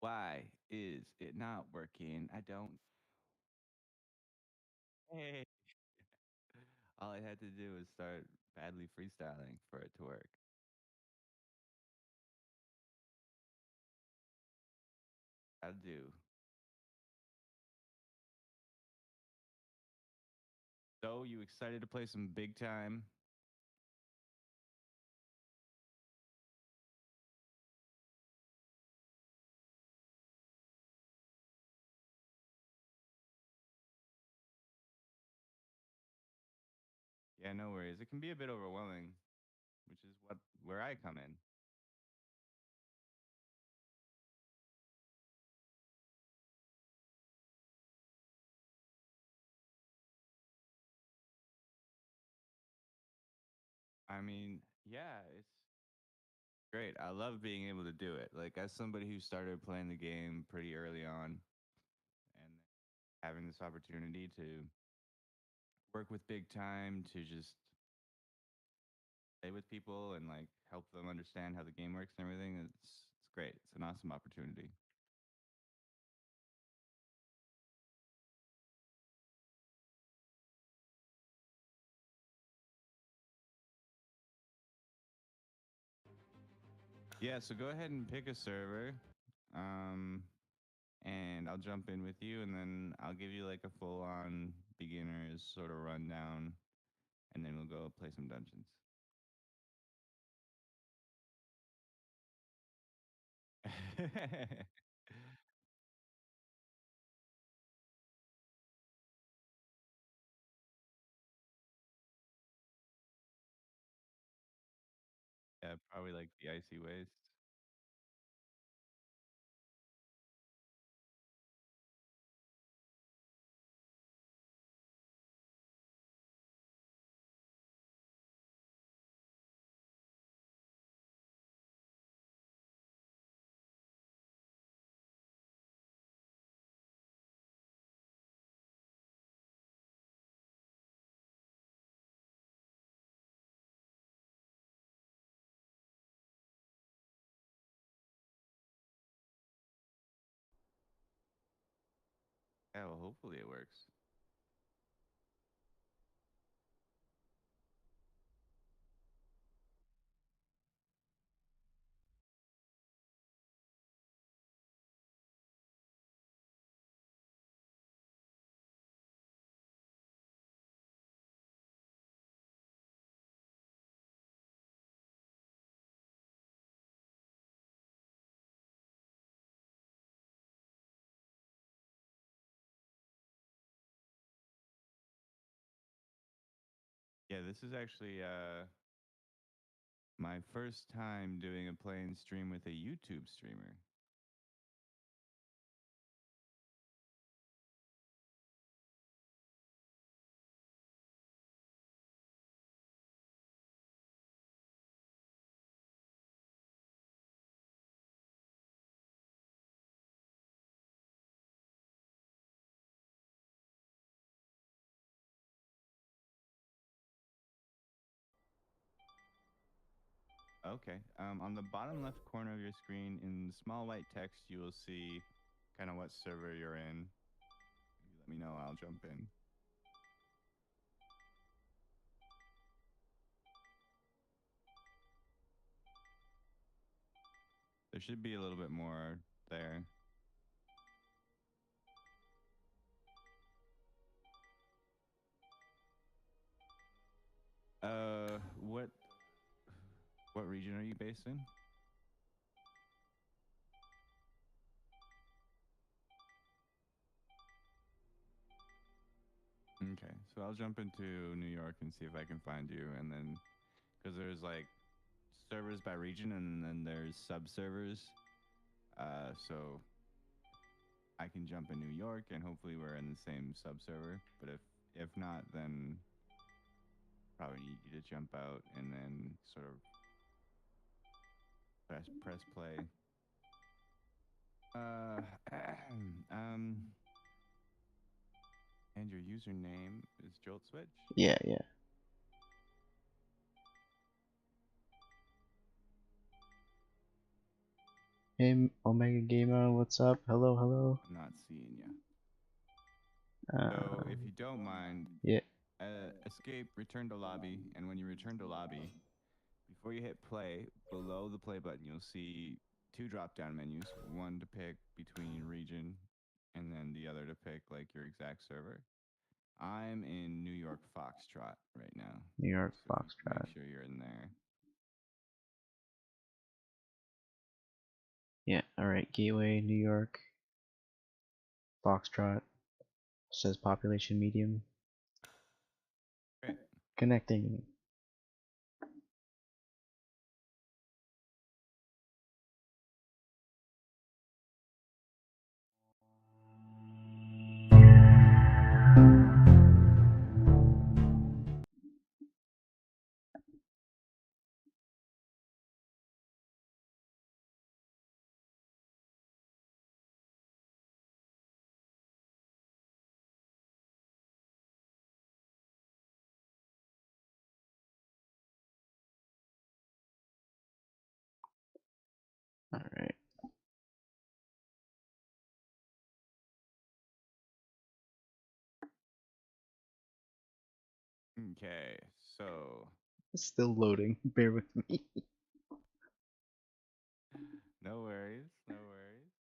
Why is it not working? I don't. Hey. All I had to do was start badly freestyling for it to work. I do. So, you excited to play some big time? Yeah, no worries. It can be a bit overwhelming, which is where I come in. I mean, yeah, it's great. I love being able to do it. Like as somebody who started playing the game pretty early on and having this opportunity to work with big time to just play with people and like help them understand how the game works and everything, it's great. It's an awesome opportunity. Yeah, so go ahead and pick a server. Um and I'll jump in with you and then I'll give you like a full on beginners sort of rundown and then we'll go play some dungeons. Yeah, probably like the icy waste. Yeah, well, hopefully it works. Yeah, this is actually my first time doing a playing stream with a YouTube streamer. Okay. On the bottom left corner of your screen, in small white text, you will see kind of what server you're in. If you let me know, I'll jump in. There should be a little bit more there. Uh, what what region are you based in? Okay, so I'll jump into New York and see if I can find you, and then because there's like servers by region, and then there's sub servers. So I can jump in New York, and hopefully we're in the same sub server. But if not, then probably need you to jump out and then sort of press play. Uh, um, and your username is Jolt Switch. Yeah, yeah. Omega Gamer, what's up? Hello, hello. I'm not seeing you. So, if Um, you don't mind, yeah, escape, return to lobby, and when you return to lobby, before you hit play, below the play button, you'll see two drop-down menus. One to pick between region, and then the other to pick like your exact server. I'm in New York Foxtrot right now, New York so if you make Foxtrot. sure you're in there. Yeah, alright. Gateway, New York, Foxtrot. Says population medium. Great. Connecting. Alright. Okay, so It's still loading. Bear with me. no worries, no worries.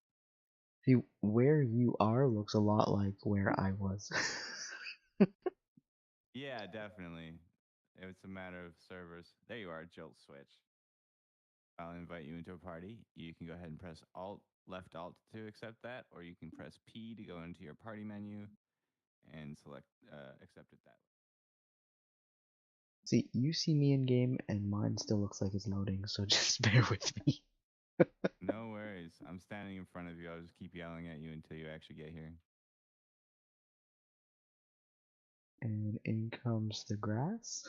See, where you are looks a lot like where I was. Yeah, definitely. It's a matter of servers. There you are, Jolt Switch. I'll invite you into a party. You can go ahead and press left Alt to accept that, or you can press P to go into your party menu and select accept it that way. See, you see me in game, and mine still looks like it's loading, so just bear with me. No worries. I'm standing in front of you. I'll just keep yelling at you until you actually get here. And in comes the grass.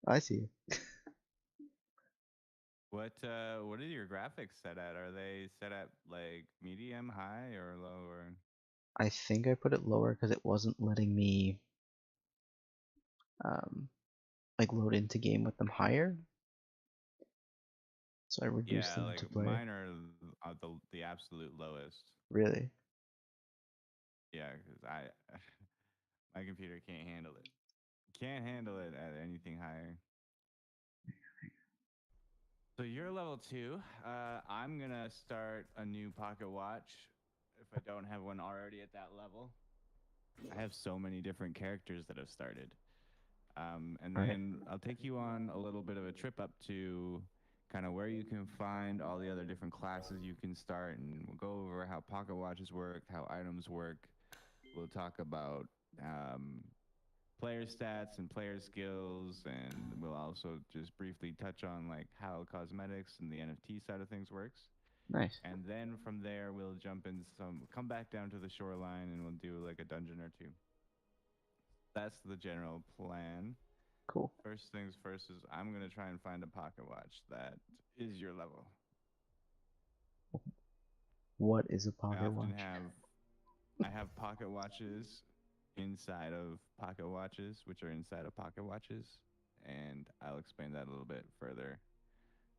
I see you. What are your graphics set at? Are they set at like medium, high, or lower? I think I put it lower because it wasn't letting me um, like load into game with them higher. So I reduced Yeah, them like to play. mine are the absolute lowest. Really? Yeah, because I my computer can't handle it. Can't handle it at anything higher. So you're level 2. I'm gonna start a new pocket watch if I don't have one already at that level. I have so many different characters that have started. And Alright. then I'll take you on a little bit of a trip up to kind of where you can find all the other different classes you can start, and we'll go over how pocket watches work, how items work. We'll talk about um, player stats and player skills, and we'll also just briefly touch on like how cosmetics and the NFT side of things works. Nice. And then from there, we'll jump into come back down to the shoreline, and we'll do like a dungeon or two. That's the general plan. Cool. First things first is I'm gonna try and find a pocket watch that is your level. What is a I pocket often watch? have I have pocket watches inside of pocket watches, which are inside of pocket watches, and I'll explain that a little bit further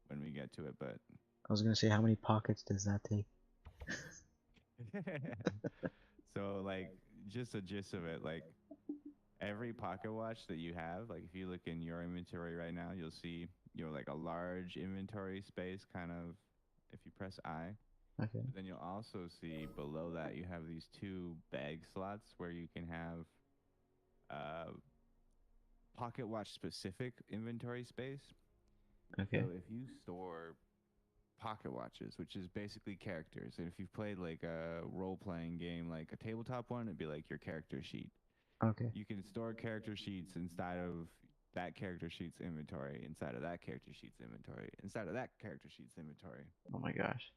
when we get to it. But I was gonna say, how many pockets does that take? so like just a gist of it, like every pocket watch that you have, like if you look in your inventory right now, you'll see like a large inventory space kind of if you press I. Okay. But then you'll also see below that you have these two bag slots where you can have uh, pocket watch specific inventory space. Okay. So if you store pocket watches, which is basically characters, and if you've played like a role playing game, like a tabletop one, it'd be like your character sheet. Okay. You can store character sheets inside of that character sheet's inventory, inside of that character sheet's inventory, inside of that character sheet's inventory. Oh my gosh.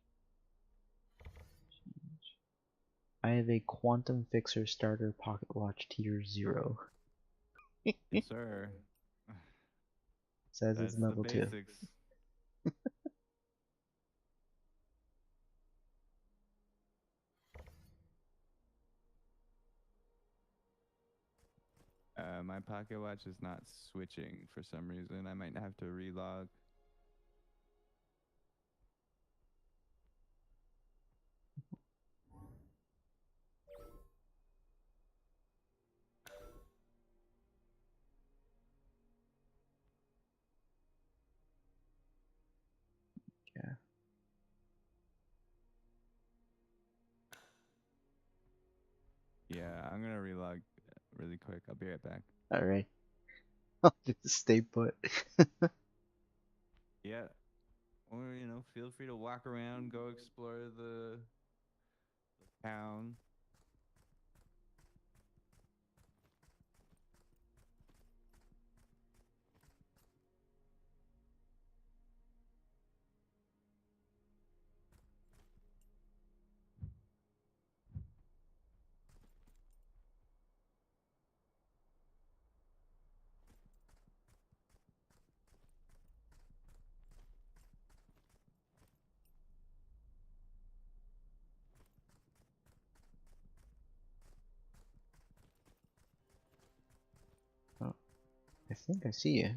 I have a quantum fixer starter pocket watch tier 0. Yes, sir. Says it's That's the level 2. basics. My pocket watch is not switching for some reason. I might have to relog. Yeah, I'm gonna relog really quick. I'll be right back. Alright. I'll just stay put. Yeah, or feel free to walk around, go explore the town. Oh, I think I see you.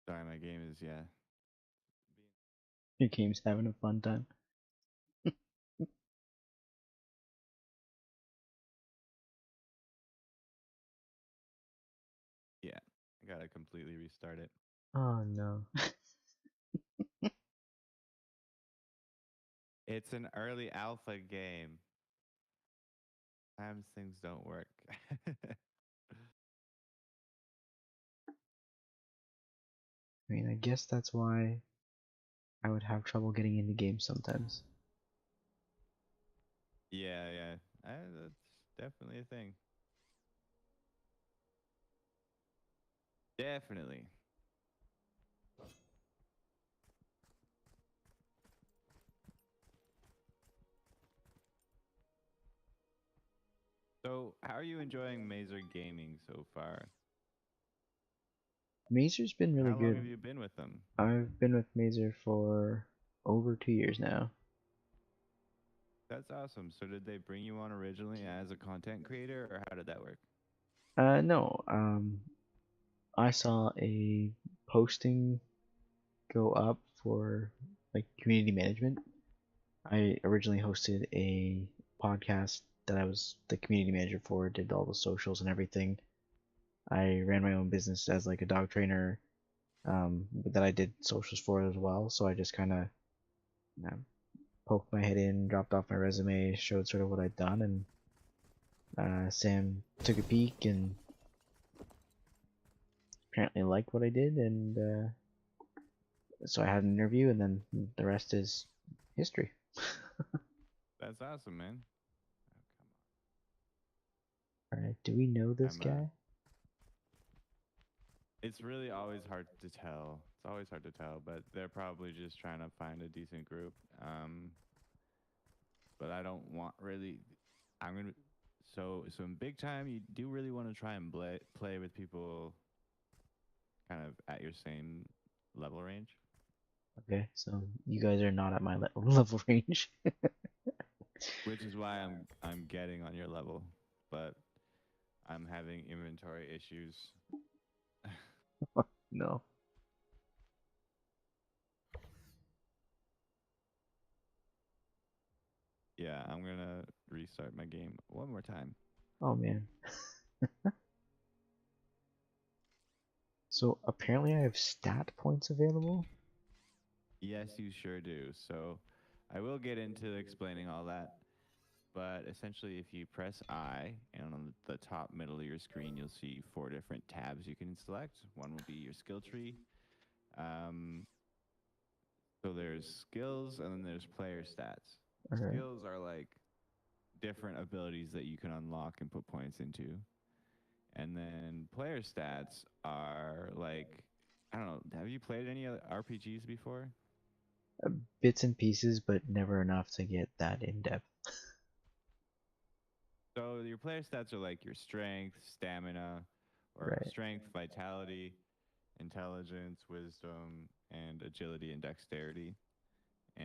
Sorry, my game is Your game's having a fun time. yeah. I gotta completely restart it. Oh no. It's an early alpha game. Sometimes things don't work. I mean, I guess that's why I would have trouble getting into games sometimes. Yeah, yeah. That's definitely a thing. Definitely. So, how are you enjoying Mazer Gaming so far? Mazer's been really How long good. have you been with them? I've been with Mazer for over 2 years now. That's awesome. So, did they bring you on originally as a content creator, or how did that work? No, I saw a posting go up for like community management. I originally hosted a podcast that I was the community manager for, did all the socials and everything. I ran my own business as like a dog trainer, that I did socials for as well. So I just kind of poked my head in, dropped off my resume, showed sort of what I'd done, and Sam took a peek and apparently liked what I did, and so I had an interview, and then the rest is history. That's awesome, man. All right, do we know Oh, this come on. guy? It's really always hard to tell. It's always hard to tell, but they're probably just trying to find a decent group. But I don't want really. I'm gonna. So in big time, you do really want to try and play with people kind of at your same level range. Okay, so you guys are not at my level range. Which is why I'm getting on your level, but I'm having inventory issues. No. Yeah, I'm gonna restart my game one more time. Oh man. So apparently I have stat points available. Yes, you sure do. So I will get into explaining all that. But essentially, if you press I, and on the top middle of your screen, you'll see 4 different tabs you can select. One will be your skill tree. Um, so there's skills, and then there's player stats. All right. Skills are like different abilities that you can unlock and put points into. And then player stats are like, I don't know, have you played any other RPGs before? Bits and pieces, but never enough to get that in depth. So your player stats are like your strength, stamina, or Right. strength, vitality, intelligence, wisdom, and agility and dexterity.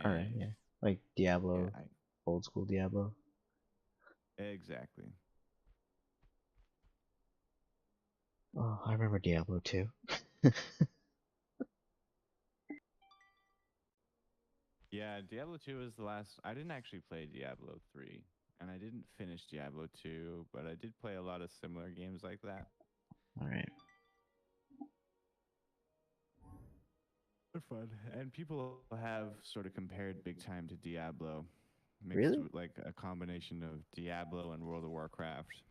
All right. And Yeah. Like yeah, Diablo, old school Diablo. exactly. Oh, I remember Diablo too. Yeah, Diablo 2 was the last. I didn't actually play Diablo 3, and I didn't finish Diablo 2, but I did play a lot of similar games like that. All right. They're fun. And people have sort of compared big time to Diablo, mixed Really? with like a combination of Diablo and World of Warcraft,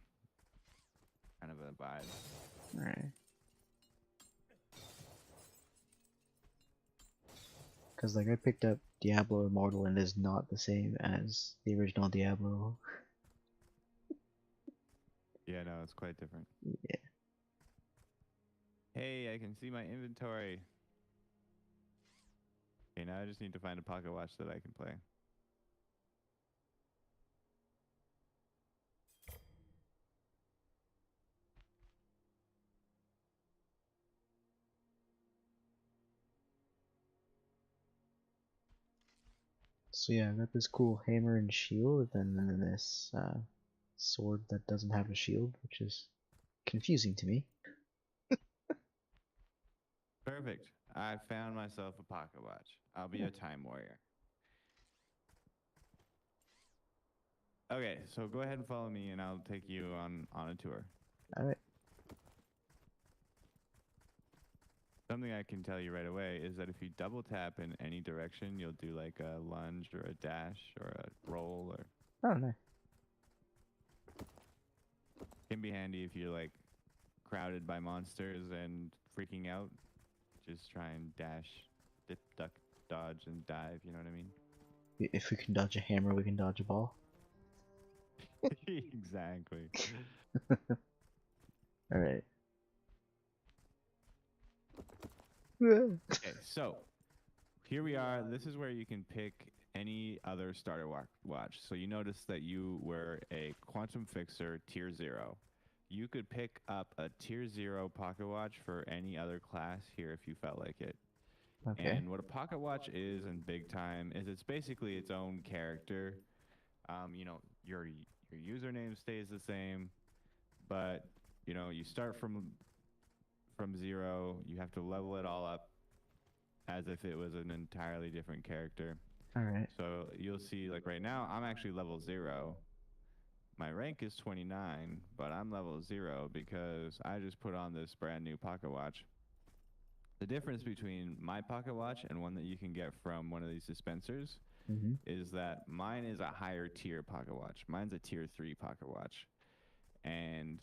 kind of a vibe. All right. Because like I picked up Diablo Immortal and it is not the same as the original Diablo. Yeah, no, it's quite different. Yeah. Hey, I can see my inventory. Okay, now I just need to find a pocket watch that I can play. So yeah, I got this cool hammer and shield, and then this sword that doesn't have a shield, which is confusing to me. Perfect. I found myself a pocket watch. I'll be Yeah. a time warrior. Okay, so go ahead and follow me, and I'll take you on a tour. All right. Something I can tell you right away is that if you double tap in any direction, you'll do like a lunge or a dash or a roll, or Oh, nice. can be handy if you're like crowded by monsters and freaking out. Just try and dash, dip, duck, dodge, and dive. You know what I mean? If we can dodge a hammer, we can dodge a ball. Exactly. All right. Okay, so here we are. This is where you can pick any other starter watch. So you notice that you were a Quantum Fixer tier 0. You could pick up a tier 0 pocket watch for any other class here if you felt like it. Okay. And what a pocket watch is in big time is it's basically its own character. Your username stays the same, but you start from 0. You have to level it all up as if it was an entirely different character. All right. So you'll see, like right now, I'm actually level 0. My rank is 29, but I'm level 0 because I just put on this brand new pocket watch. The difference between my pocket watch and one that you can get from one of these dispensers Mhm. is that mine is a higher tier pocket watch. Mine's a tier 3 pocket watch. And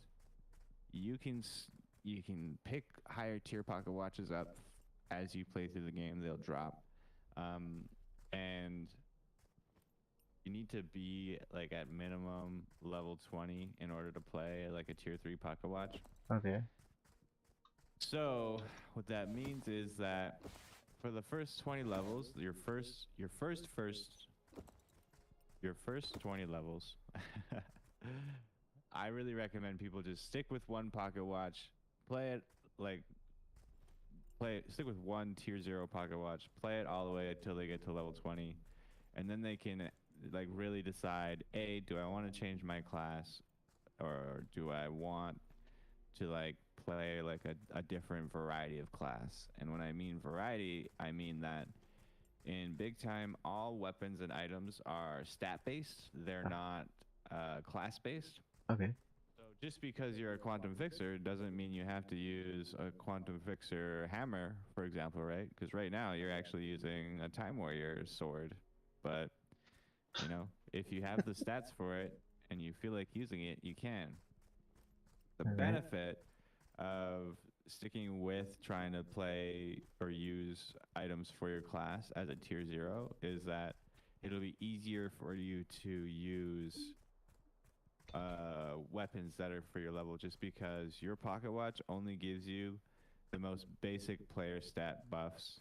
you can you can pick higher tier pocket watches up as you play through the game. They'll drop, and you need to be like at minimum level 20 in order to play like a tier 3 pocket watch. Okay. So what that means is that for the first 20 levels, your first 20 levels, I really recommend people just stick with one pocket watch, play it like stick with one tier 0 pocket watch, play it all the way until they get to level 20, and then they can like really decide, A, do I want to change my class, or do I want to like play like a different variety of class? And when I mean variety, I mean that in big time, all weapons and items are stat based. They're Uh, not class based. okay. So just because you're a quantum fixer doesn't mean you have to use a quantum fixer hammer, for example, right? Because right now you're actually using a time warrior sword. But, if you have the stats for it and you feel like using it, you can. The All right. benefit of sticking with trying to play or use items for your class as a tier 0 is that it'll be easier for you to use weapons that are for your level, just because your pocket watch only gives you the most basic player stat buffs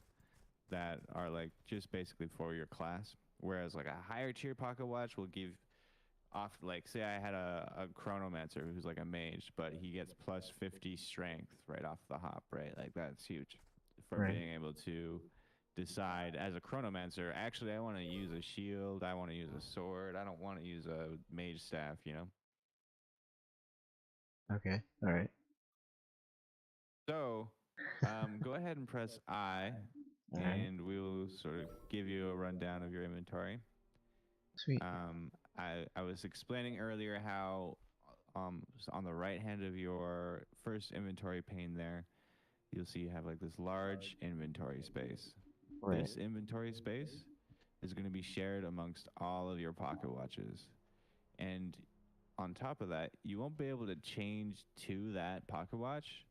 that are like just basically for your class, whereas like a higher tier pocket watch will give off, like say I had a chronomancer who's like a mage, but he gets plus 50 strength right off the hop, right? Like that's huge for Right. being able to decide as a chronomancer, actually I want to use a shield, I want to use a sword, I don't want to use a mage staff, you know? Okay. All right. So go ahead and press I, All right. and we will sort of give you a rundown of your inventory. Sweet. I was explaining earlier how on the right hand of your first inventory pane there, you'll see you have like this large inventory space. Right. This inventory space is going to be shared amongst all of your pocket watches. And on top of that, you won't be able to change to that pocket watch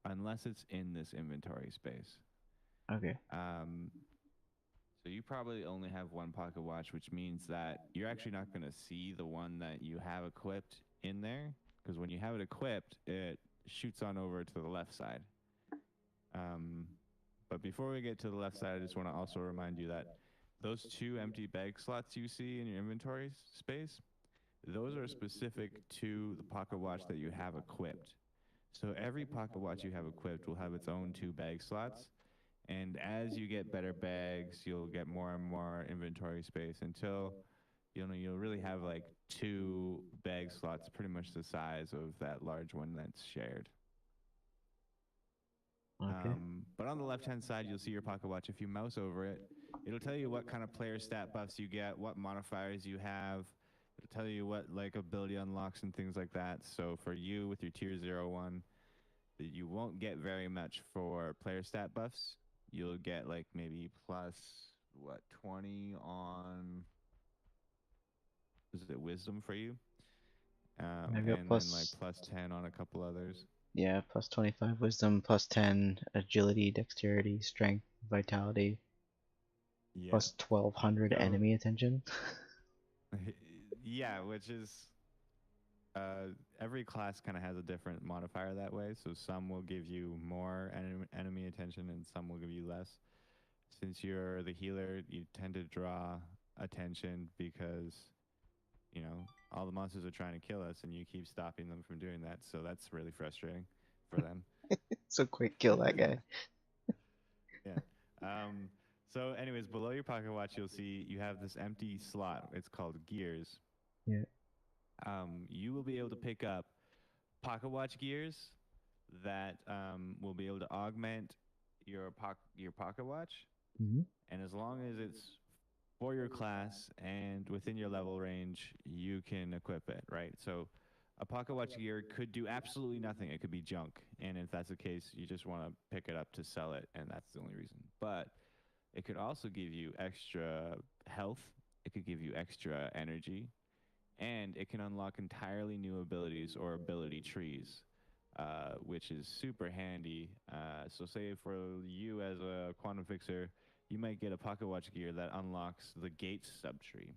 unless it's in this inventory space. Okay. Um, so you probably only have one pocket watch, which means that you're actually not going to see the one that you have equipped in there, because when you have it equipped, it shoots on over to the left side. Um, but before we get to the left side, I just want to also remind you that those two empty bag slots you see in your inventory space, those are specific to the pocket watch that you have equipped. So every pocket watch you have equipped will have its own two bag slots. And as you get better bags, you'll get more and more inventory space until you'll really have like two bag slots, pretty much the size of that large one that's shared. Okay. But on the left hand side, you'll see your pocket watch. If you mouse over it, it'll tell you what kind of player stat buffs you get, what modifiers you have. It'll tell you what like ability unlocks and things like that. So for you with your tier 0 1, you won't get very much for player stat buffs. You'll get like maybe plus what 20 on, is it wisdom for you? I've got And then like plus, plus 10 on a couple others. yeah, plus 25 wisdom, plus 10 agility, dexterity, strength, vitality, Yeah. plus 1200 So enemy attention. yeah, which is uh, every class kind of has a different modifier that way. So some will give you more enemy attention, and some will give you less. Since you're the healer, you tend to draw attention because all the monsters are trying to kill us, and you keep stopping them from doing that. So that's really frustrating for them. So quick, kill that guy. Yeah. Um, so, anyways, below your pocket watch, you'll see you have this empty slot. It's called gears. Yeah. You will be able to pick up pocket watch gears that will be able to augment your pocket watch, Hmm. and as long as it's for your class and within your level range, you can equip it, right? So a pocket watch gear could do absolutely nothing. It could be junk. And if that's the case, you just want to pick it up to sell it, and that's the only reason. But it could also give you extra health, it could give you extra energy, and it can unlock entirely new abilities or ability trees, which is super handy. So, say for you as a quantum fixer, you might get a pocket watch gear that unlocks the gates subtree,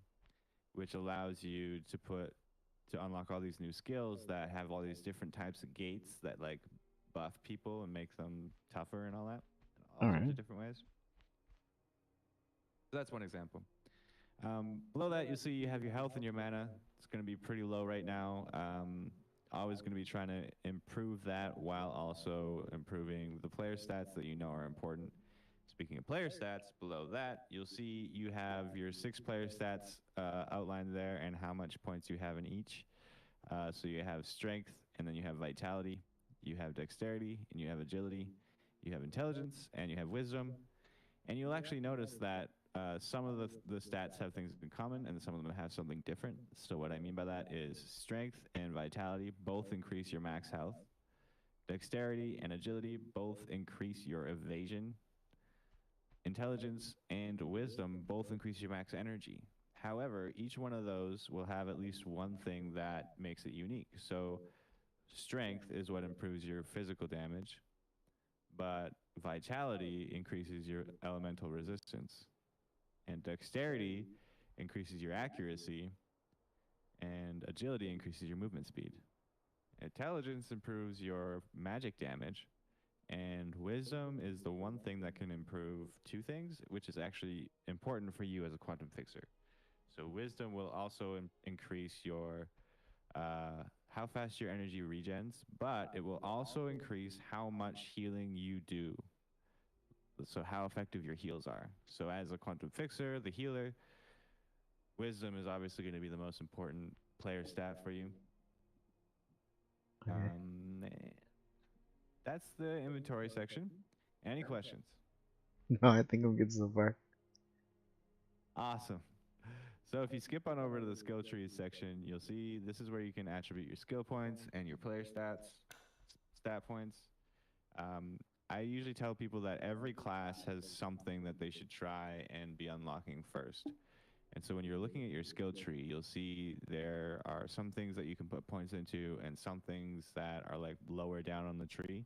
which allows you to unlock all these new skills that have all these different types of gates that like buff people and make them tougher and all that, All all sorts right. of different ways. So that's one example. Below that, you'll see you have your health and your mana. It's going to be pretty low right now. Always going to be trying to improve that while also improving the player stats that you know are important. Speaking of player stats, below that, you'll see you have your 6 player stats outlined there and how much points you have in each. So you have strength, and then you have vitality, you have dexterity, and you have agility, you have intelligence, and you have wisdom. And you'll actually notice that some of the stats have things in common, and some of them have something different. So what I mean by that is strength and vitality both increase your max health. Dexterity and agility both increase your evasion. Intelligence and wisdom both increase your max energy. However, each one of those will have at least one thing that makes it unique. So, strength is what improves your physical damage, but vitality increases your elemental resistance, and dexterity increases your accuracy, and agility increases your movement speed. Intelligence improves your magic damage, and wisdom is the one thing that can improve two things, which is actually important for you as a quantum fixer. So wisdom will also increase your how fast your energy regens, but it will also increase how much healing you do. So how effective your heals are. So as a quantum fixer, the healer, wisdom is obviously going to be the most important player stat for you. Okay. That's the inventory section. Any questions? No, I think I'm good so far. Awesome. So if you skip on over to the skill trees section, you'll see this is where you can attribute your skill points and your player stat points. Um, I usually tell people that every class has something that they should try and be unlocking first. And so when you're looking at your skill tree, you'll see there are some things that you can put points into and some things that are like lower down on the tree.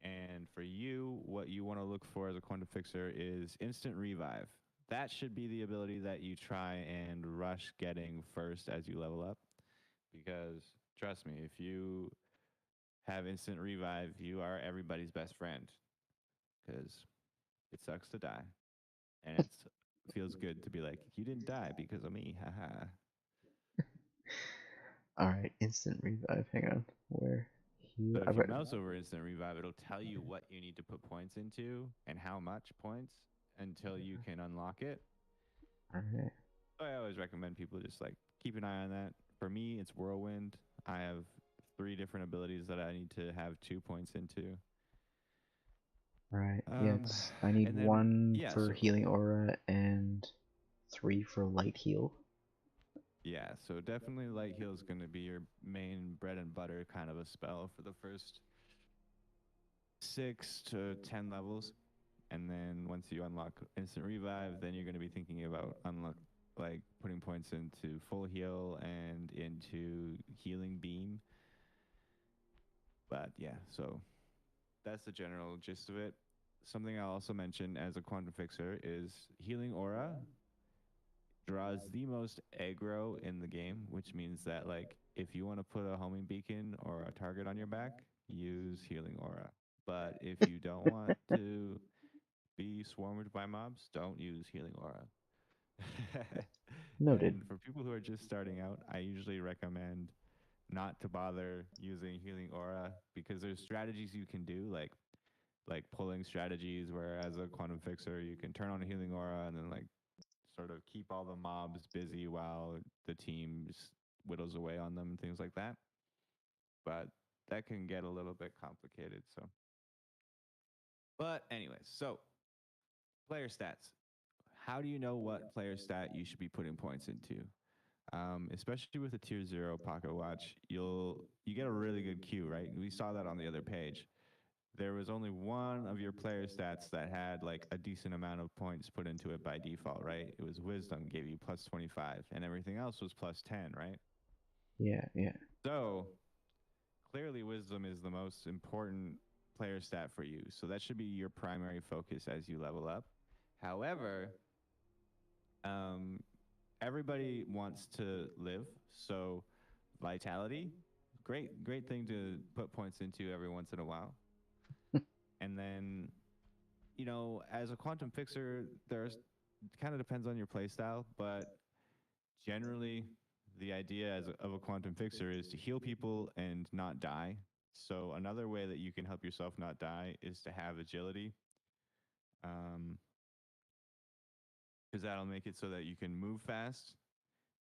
And for you, what you want to look for as a quantum fixer is instant revive. That should be the ability that you try and rush getting first as you level up. Because trust me, if you have instant revive, you are everybody's best friend. Because it sucks to die. And it feels good to be like, you didn't die because of me. Haha. Alright, instant revive. Hang on. Where? So Heal. I if you read. mouse over instant revive, it'll tell you what you need to put points into and how much points until you can unlock it. Alright. So I always recommend people just like keep an eye on that. For me, it's whirlwind. I have 3 different abilities that I need to have 2 points into. Alright. Um, Yes. I need and then one yeah, for so healing aura and 3 for light heal. yeah, so definitely light heal is going to be your main bread and butter kind of a spell for the first 6 to 10 levels. And then once you unlock instant revive, then you're going to be thinking about unlock like putting points into full heal and into healing beam. But yeah, so that's the general gist of it. Something I'll also mention as a quantum fixer is healing aura draws the most aggro in the game, which means that like if you want to put a homing beacon or a target on your back, use healing aura. But if you don't want to be swarmed by mobs, don't use healing aura. Noted. And for people who are just starting out, I usually recommend not to bother using healing aura because there's strategies you can do like pulling strategies where as a quantum fixer you can turn on a healing aura and then like sort of keep all the mobs busy while the team whittles away on them and things like that. But that can get a little bit complicated. So, but anyways, so player stats. How do you know what player stat you should be putting points into? Especially with a tier 0 pocket watch, you get a really good queue, right? We saw that on the other page. There was only one of your player stats that had like a decent amount of points put into it by default, right? It was wisdom, gave you plus 25, and everything else was plus 10, right? Yeah, yeah. So clearly, wisdom is the most important player stat for you. So that should be your primary focus as you level up. However, um, everybody wants to live. So vitality, great thing to put points into every once in a while. And then as a quantum fixer, there's it kind of depends on your playstyle, but generally, the idea of a quantum fixer is to heal people and not die. So another way that you can help yourself not die is to have agility, um, because that'll make it so that you can move fast,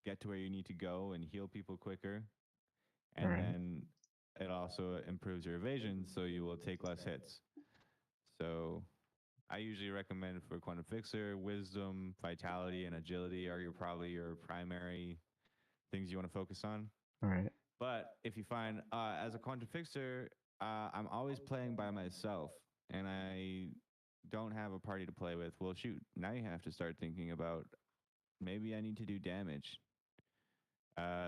get to where you need to go, and heal people quicker. And Alright. then it also improves your evasion, so you will take less hits. So I usually recommend for quantum fixer, wisdom, vitality, and agility are probably your primary things you want to focus on. Alright. But if you find as a quantum fixer, I'm always playing by myself and I don't have a party to play with, well, shoot, now you have to start thinking about maybe I need to do damage.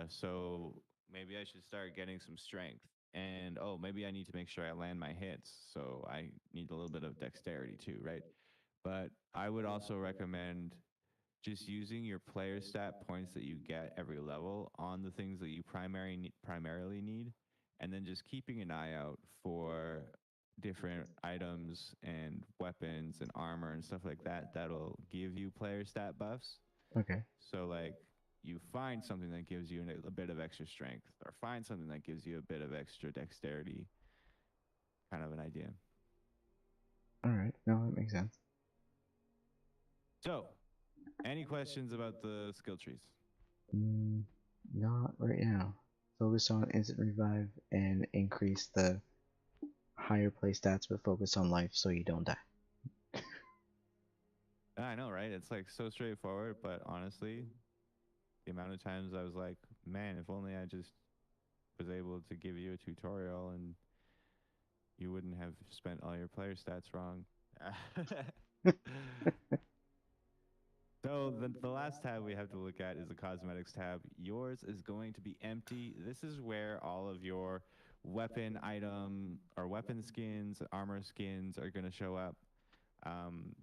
So maybe I should start getting some strength. And oh, maybe I need to make sure I land my hits. So I need a little bit of dexterity too, right? But I would also recommend just using your player stat points that you get every level on the things that you primarily need, and then just keeping an eye out for different items and weapons and armor and stuff like that that'll give you player stat buffs. Okay. So like you find something that gives you a bit of extra strength, or find something that gives you a bit of extra dexterity, kind of an idea. All right. No, that makes sense. So, any questions about the skill trees? Mm, not right now. Focus on instant revive and increase the higher play stats, but focus on life so you don't die. I know, right? It's like so straightforward, but honestly, the amount of times I was like, man, if only I just was able to give you a tutorial and you wouldn't have spent all your player stats wrong. So the last tab we have to look at is the cosmetics tab. Yours is going to be empty. This is where all of your weapon item or weapon skins, armor skins are going to show up. Um,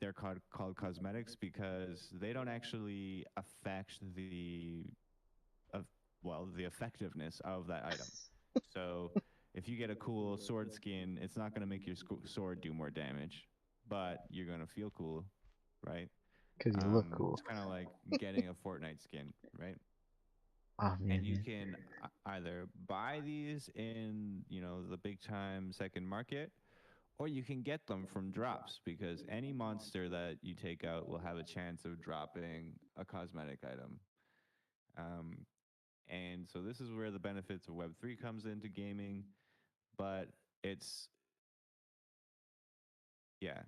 they're called cosmetics because they don't actually affect of the effectiveness of that item. So if you get a cool sword skin, it's not going to make your sword do more damage, but you're going to feel cool, right? Because you look cool. It's kind of like getting a Fortnite skin, right? Oh And man, you man. can either buy these in, the big time second market, or you can get them from drops because any monster that you take out will have a chance of dropping a cosmetic item. Um, and so this is where the benefits of Web3 comes into gaming, but it's yeah,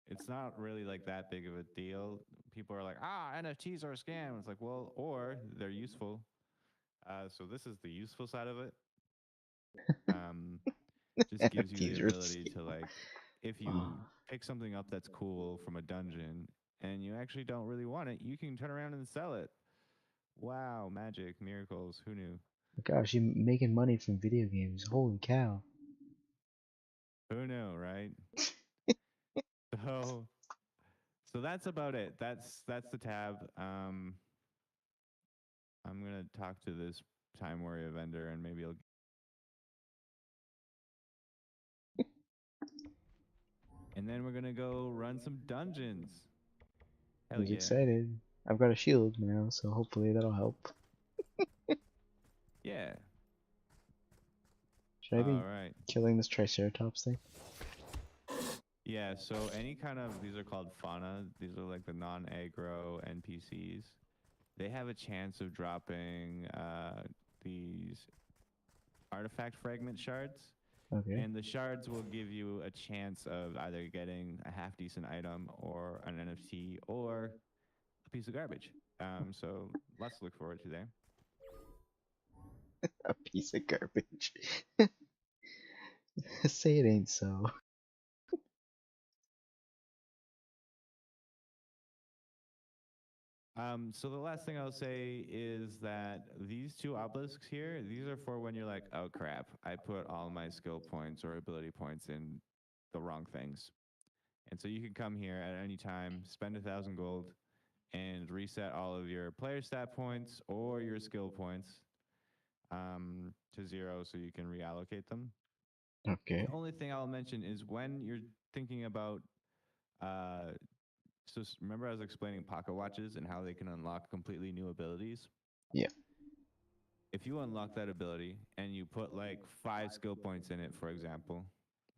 it's not really like that big of a deal. People are like, NFTs are a scam. It's like, well, or they're useful. So this is the useful side of it. Um, just gives you the NFTs are ability scam. to like, if Oh you pick something up that's cool from a dungeon and you actually don't really want it, you can turn around and sell it. Wow, magic, miracles. Who knew? my gosh, you making money from video games? Holy cow! Who knew, right? So, so that's about it. That's the tab. I'm gonna talk to this Time Warrior vendor and maybe I'll. And then we're gonna go run some dungeons. Hell Who's yeah. excited? I've got a shield now, so hopefully that'll help. Yeah. Should I All be right. killing this Triceratops thing? Yeah, so any kind of these are called fauna. These are like the non-aggro NPCs. They have a chance of dropping these artifact fragment shards, Okay. and the shards will give you a chance of either getting a half decent item or an NFT or a piece of garbage. So lots to look forward to there. A piece of garbage. Say it ain't so. So the last thing I'll say is that these two obelisks here, these are for when you're like, oh crap, I put all my skill points or ability points in the wrong things. And so you can come here at any time, spend 1,000 gold, and reset all of your player stat points or your skill points to zero so you can reallocate them. The Okay. only thing I'll mention is when you're thinking about uh, remember I was explaining pocket watches and how they can unlock completely new abilities. Yeah. If you unlock that ability and you put like 5 skill points in it, for example,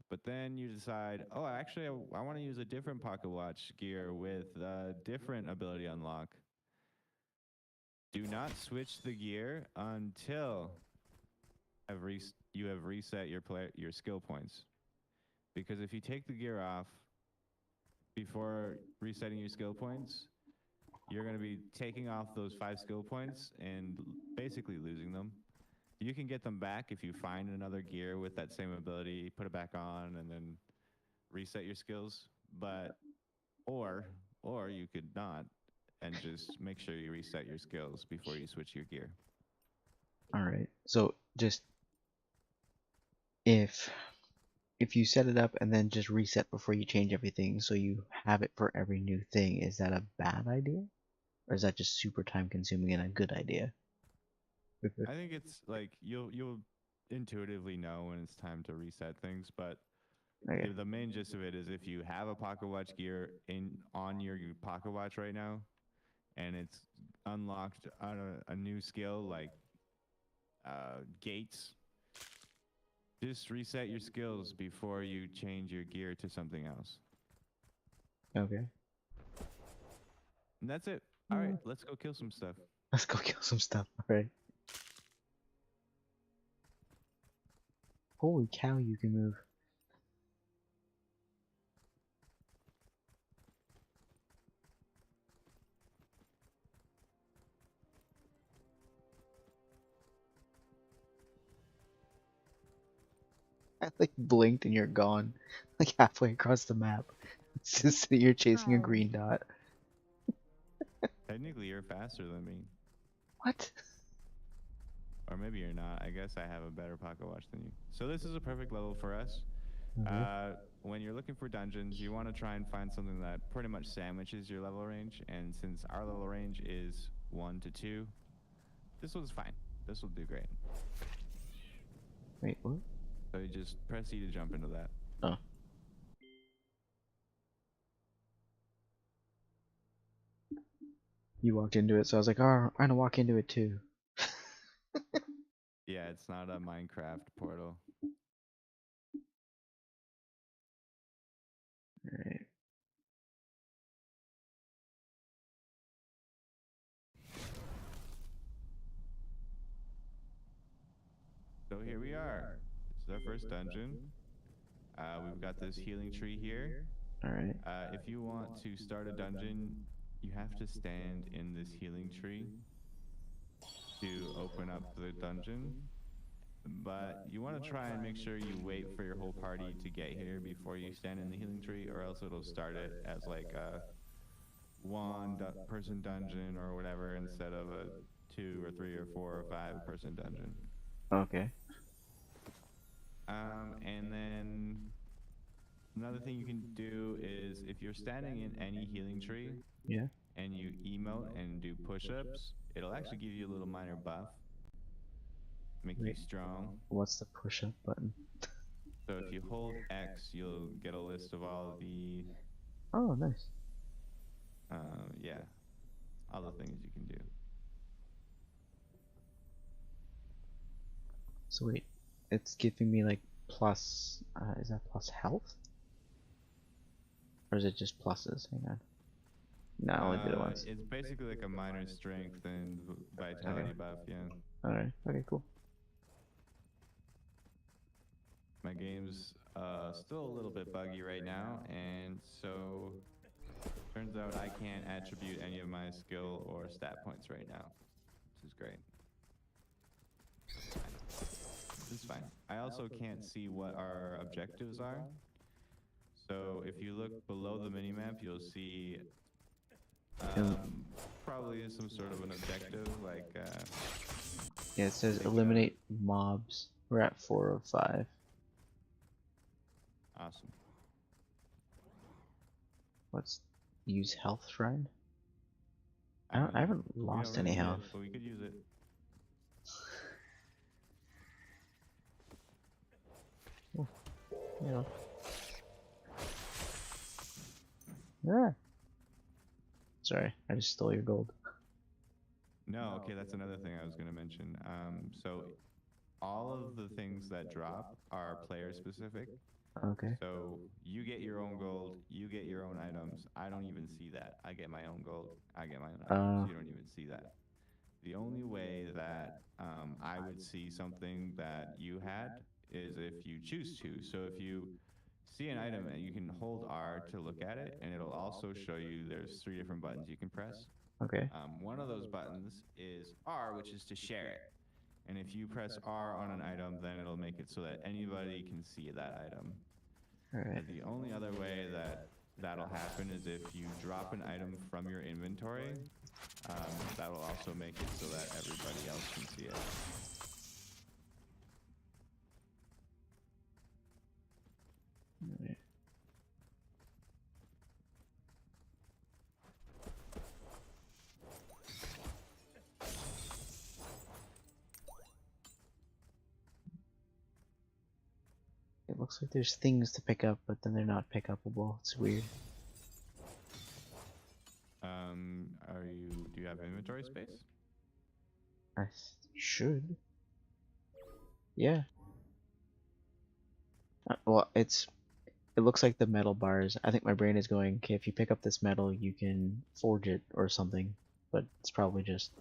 but then you decide, oh, actually, I want to use a different pocket watch gear with a different ability unlock. Do not switch the gear until you have reset your skill points. Because if you take the gear off before resetting your skill points, you're going to be taking off those 5 skill points and basically losing them. You can get them back if you find another gear with that same ability, put it back on, and then reset your skills. But or or you could not, and just make sure you reset your skills before you switch your gear. All right. So just if if you set it up and then just reset before you change everything, so you have it for every new thing, is that a bad idea, or is that just super time consuming and a good idea? I think it's like you'll intuitively know when it's time to reset things, but Okay. the main gist of it is if you have a pocket watch gear in on your pocket watch right now, and it's unlocked a new skill like gates. Just reset your skills before you change your gear to something else. Okay. And that's it. All right, let's go kill some stuff. Let's go kill some stuff. Alright. Holy cow, you can move. I like blinked and you're gone. Like halfway across the map. It's just that you're chasing a green dot. Technically, you're faster than me. What? Or maybe you're not. I guess I have a better pocket watch than you. So this is a perfect level for us. Okay. When you're looking for dungeons, you want to try and find something that pretty much sandwiches your level range. And since our level range is 1 to 2, this one's fine. This will do great. Wait, what? So you just press E to jump into that. Oh. You walked into it, so I was like, oh, I'm gonna walk into it too. Yeah, it's not a Minecraft portal. Alright. So here we are. This is our first dungeon. We've got this healing tree here. Alright. If you want to start a dungeon, you have to stand in this healing tree to open up the dungeon. But you want to try and make sure you wait for your whole party to get here before you stand in the healing tree, or else it'll start it as like a person dungeon or whatever instead of a 2 or 3 or 4 or 5 person dungeon. Okay. And then another thing you can do is if you're standing in any healing tree, Yeah. and you emote and do push-ups, it'll actually give you a little minor buff, make you strong. What's the push-up button? So if you hold X, you'll get a list of all the Oh, nice. yeah, all the things you can do. So wait, it's giving me like plus, is that plus health? Or is it just pluses? Hang on. No, I only did it once. It's basically like a minor strength and vitality buff, yeah. Alright, okay, cool. My game's still a little bit buggy right now, and so turns out I can't attribute any of my skill or stat points right now, which is great. This is fine. I also can't see what our objectives are. So if you look below the minimap, you'll see probably some sort of an objective, like yeah, it says eliminate mobs. We're at 4 of 5. Awesome. What's use health shrine? I haven't lost any health. But we could use it. Oh, yeah. Yeah. Sorry, I just stole your gold. No, okay, that's another thing I was going to mention. So all of the things that drop are player specific. Okay. So you get your own gold, you get your own items. I don't even see that. I get my own gold, I get my own items. You don't even see that. The only way that I would see something that you had is if you choose to. So if you see an item and you can hold R to look at it, and it'll also show you there's 3 different buttons you can press. Okay. One of those buttons is R, which is to share it. And if you press R on an item, then it'll make it so that anybody can see that item. Alright. The only other way that that'll happen is if you drop an item from your inventory. That'll also make it so that everybody else can see it. Alright. It looks like there's things to pick up, but then they're not pick upable. It's weird. Are you Do you have inventory space? I should. Yeah. Well, it looks like the metal bars. I think my brain is going, okay, if you pick up this metal, you can forge it or something, but it's probably just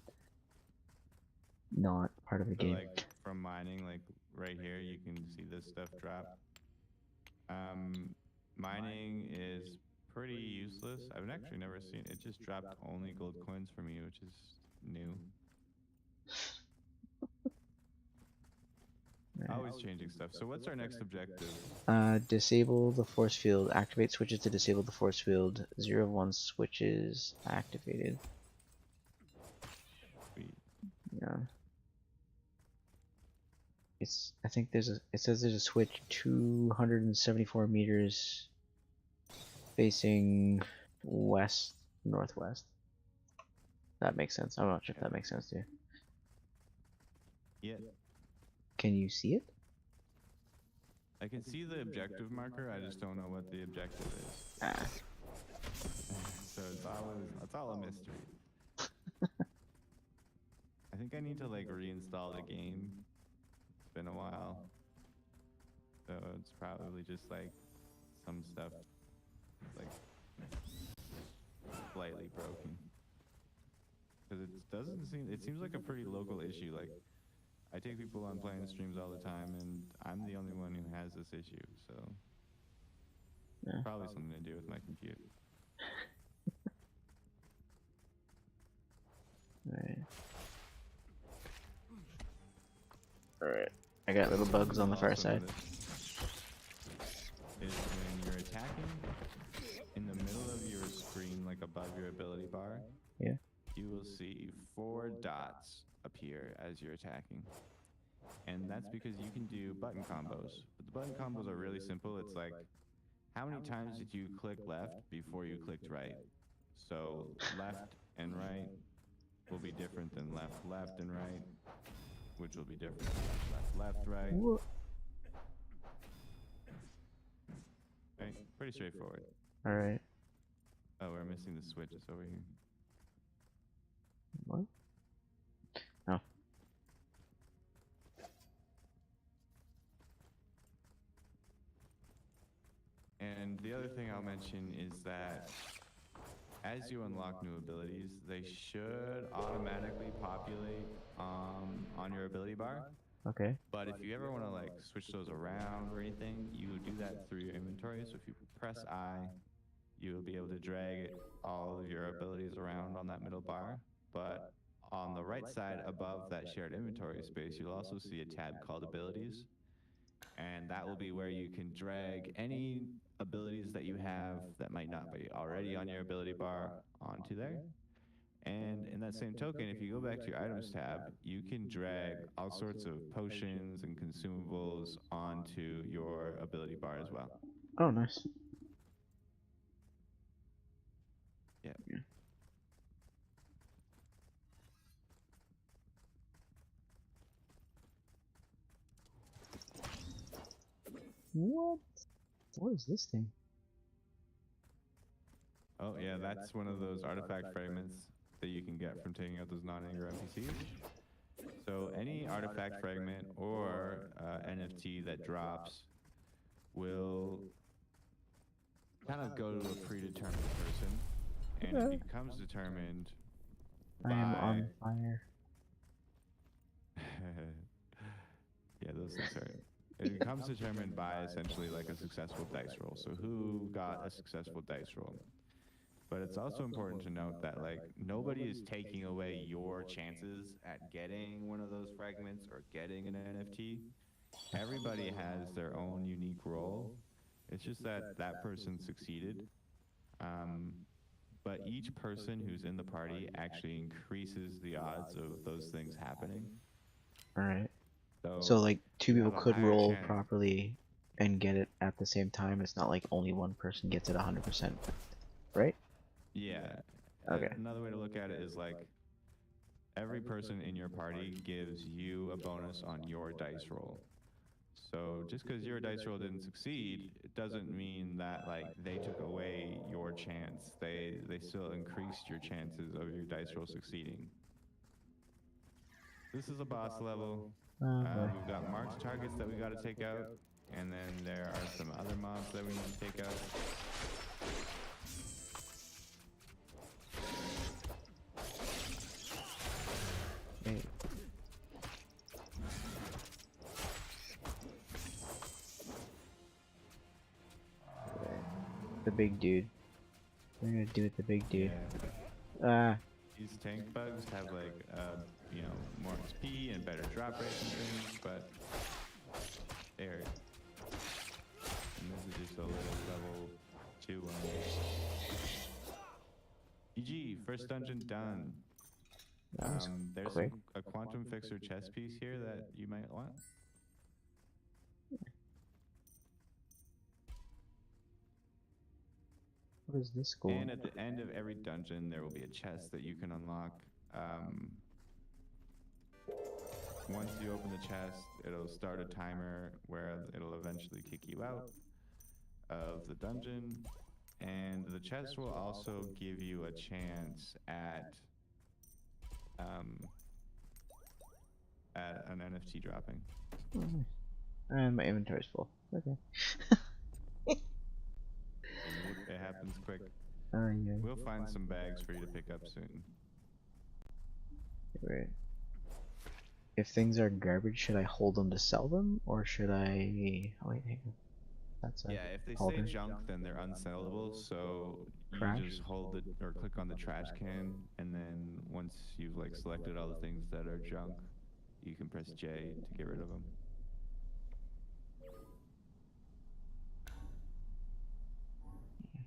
not part of the So game. like from mining, like right here, you can see this stuff drop. Mining is pretty useless. I've actually never seen it. Just dropped only gold coins for me, which is new. Always changing stuff. So what's our next objective? Disable the force field. Activate switches to disable the force field. 0 switches activated. Sweet. Yeah. I think it says there's a switch 274 meters facing west northwest. That makes sense. I'm not sure if that makes sense to you. Yeah. Can you see it? I can see the objective marker. I just don't know what the objective is. Ah. So it's all a mystery. I think I need to like reinstall the game. It's been a while. So it's probably just like some stuff like slightly broken. Because it seems like a pretty local issue. Like I take people on playing streams all the time and I'm the only one who has this issue, so Yeah. probably something to do with my computer. Alright. I got little bugs on the far side. Is when you're attacking in the middle of your screen, like above your ability bar, Yeah. you will see 4 dots appear as you're attacking. And that's because you can do button combos. But the button combos are really simple. It's like, how many times did you click left before you clicked right? So left and right will be different than left and right, which will be different than left, right. What? Right? Pretty straightforward. Alright. Oh, we're missing the switches over here. What? Oh. And the other thing I'll mention is that as you unlock new abilities, they should automatically populate on your ability bar. Okay. But if you ever want to like switch those around or anything, you do that through your inventory. So if you press I, you will be able to drag all of your abilities around on that middle bar. But on the right side above that shared inventory space, you'll also see a tab called abilities. And that will be where you can drag any abilities that you have that might not be already on your ability bar onto there. And in that same token, if you go back to your items tab, you can drag all sorts of potions and consumables onto your ability bar as well. Oh, nice. Yeah. What? What is this thing? Oh, yeah, that's one of those artifact fragments that you can get from taking out those non-aggro NPCs. So any artifact fragment or NFT that drops will kind of go to a predetermined person, and it becomes determined I am on fire. Yeah, those things are. It becomes determined by essentially like a successful dice roll. So who got a successful dice roll? But it's also important to note that like nobody is taking away your chances at getting one of those fragments or getting an NFT. Everybody has their own unique role. It's just that that person succeeded. But each person who's in the party actually increases the odds of those things happening. Alright. So like two you people have a could higher roll chance. properly and get it at the same time. It's not like only one person gets it 100%, right? Yeah. Okay. Another way to look at it is like every person in your party gives you a bonus on your dice roll. So just because your dice roll didn't succeed, it doesn't mean that like they took away your chance. They still increased your chances of your dice roll succeeding. This is a boss level. Oh boy. We've got marked targets that we got to take out, and then there are some other mobs that we need to take out. Okay. The big dude. What are you gonna do with the big dude? Yeah. Ah. These tank bugs have like, you know, more XP and better drop rates and things, but they're. And this is just a little level 2 one. GG, first dungeon done. That was There's quick. a quantum fixer chess piece here that you might want. What is this goal? And at the end of every dungeon, there will be a chest that you can unlock. Once you open the chest, it'll start a timer where it'll eventually kick you out of the dungeon. And the chest will also give you a chance at an NFT dropping. And my inventory's full. Okay. It happens quick. Yeah. We'll find some bags for you to pick up soon. Right. If things are garbage, should I hold them to sell them, or should I? Oh wait, hang on. That's a Yeah, if they holder. say junk, then they're unsellable. So Trash? you just hold it or click on the trash can, and then once you've like selected all the things that are junk, you can press J to get rid of them.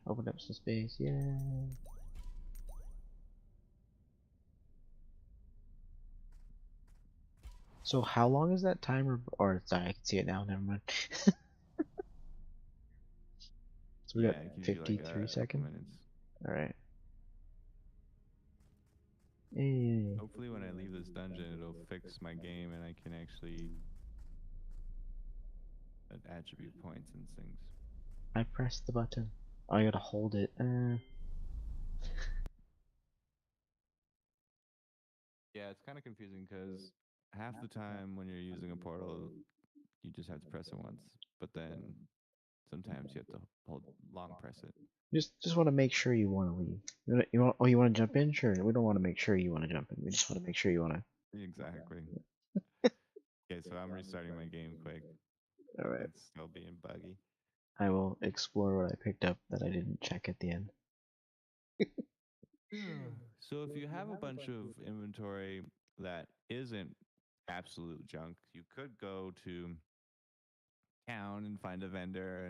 Open up some space. Yeah. So how long is that timer? Or sorry, I can see it now. Never mind. So we Yeah, got it gives you like 53 a couple seconds. minutes. All right. Hey. Hopefully, when I leave this dungeon, it'll fix my game and I can actually attribute points and things. I pressed the button. Oh, I gotta hold it. Yeah, it's kind of confusing because half the time when you're using a portal, you just have to press it once, but then sometimes you have to hold long press it. Just want to make sure you want to leave. You want to jump in? Sure. We don't want to make sure you want to jump in. We just want to make sure you want to. Exactly. Okay, so I'm restarting my game quick. All right. It's still being buggy. I will explore what I picked up that I didn't check at the end. So if you have a bunch of inventory that isn't absolute junk, you could go to town and find a vendor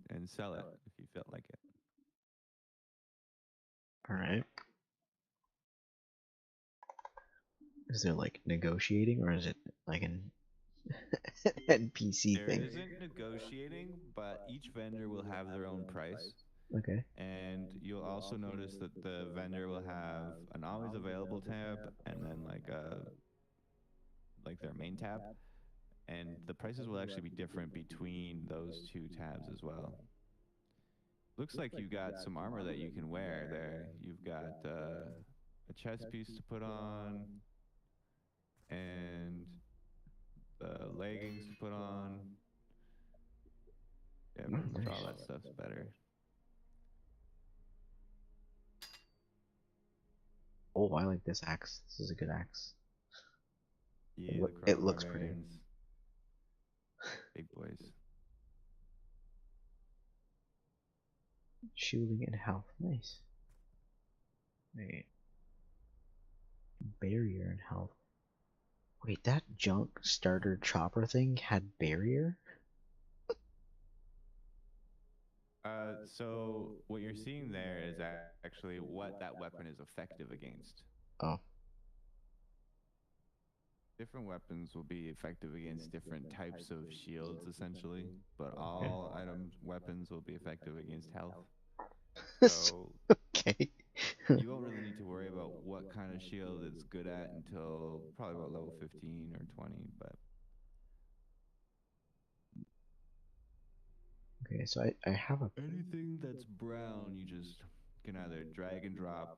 and sell it if you felt like it. All right. Is there like negotiating, or is it like an NPC There thing? isn't negotiating, but each vendor will have their own price. Okay. And you'll also notice that the vendor will have an always available tab and then like their main tab. And the prices will actually be different between those two tabs as well. Looks like you got some armor that you can wear there. You've got a chest piece to put on and the leggings to put on. Yeah, Oh, pretty much nice. all that stuff's better. Oh, I like this axe. This is a good axe. Yeah, the It Chrono looks pretty. Barbarians. Big boys. Shielding and health. Nice. Wait. Barrier and health. Wait, that junk starter chopper thing had barrier? So what you're seeing there is actually what that weapon is effective against. Oh. Different weapons will be effective against different types of shields, essentially, but all weapons will be effective against health. So Okay. you won't really need to worry about what kind of shield it's good at until probably about level 15 or 20, but Okay, so I have a Anything that's brown, you just can either drag and drop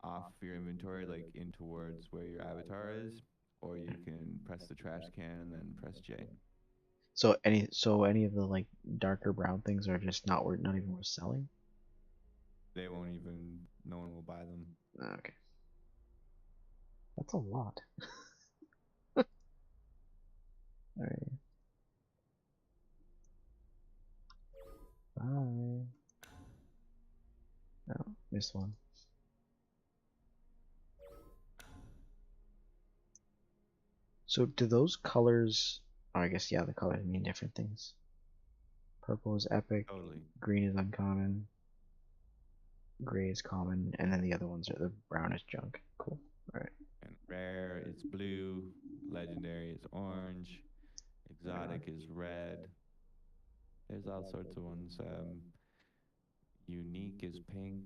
off your inventory, like in towards where your avatar is, or you can press the trash can and then press J. so any of the like darker brown things are just not even worth selling. They won't even, no one will buy them. Okay, that's a lot. All right, bye. No, missed one. So do those colors? Oh, I guess yeah, the colors mean different things. Purple is epic, Totally. green is uncommon, gray is common, and then the other ones are the brownish junk. Cool. All right. And rare is blue, legendary is orange, exotic is red. There's all sorts of ones. Unique is pink.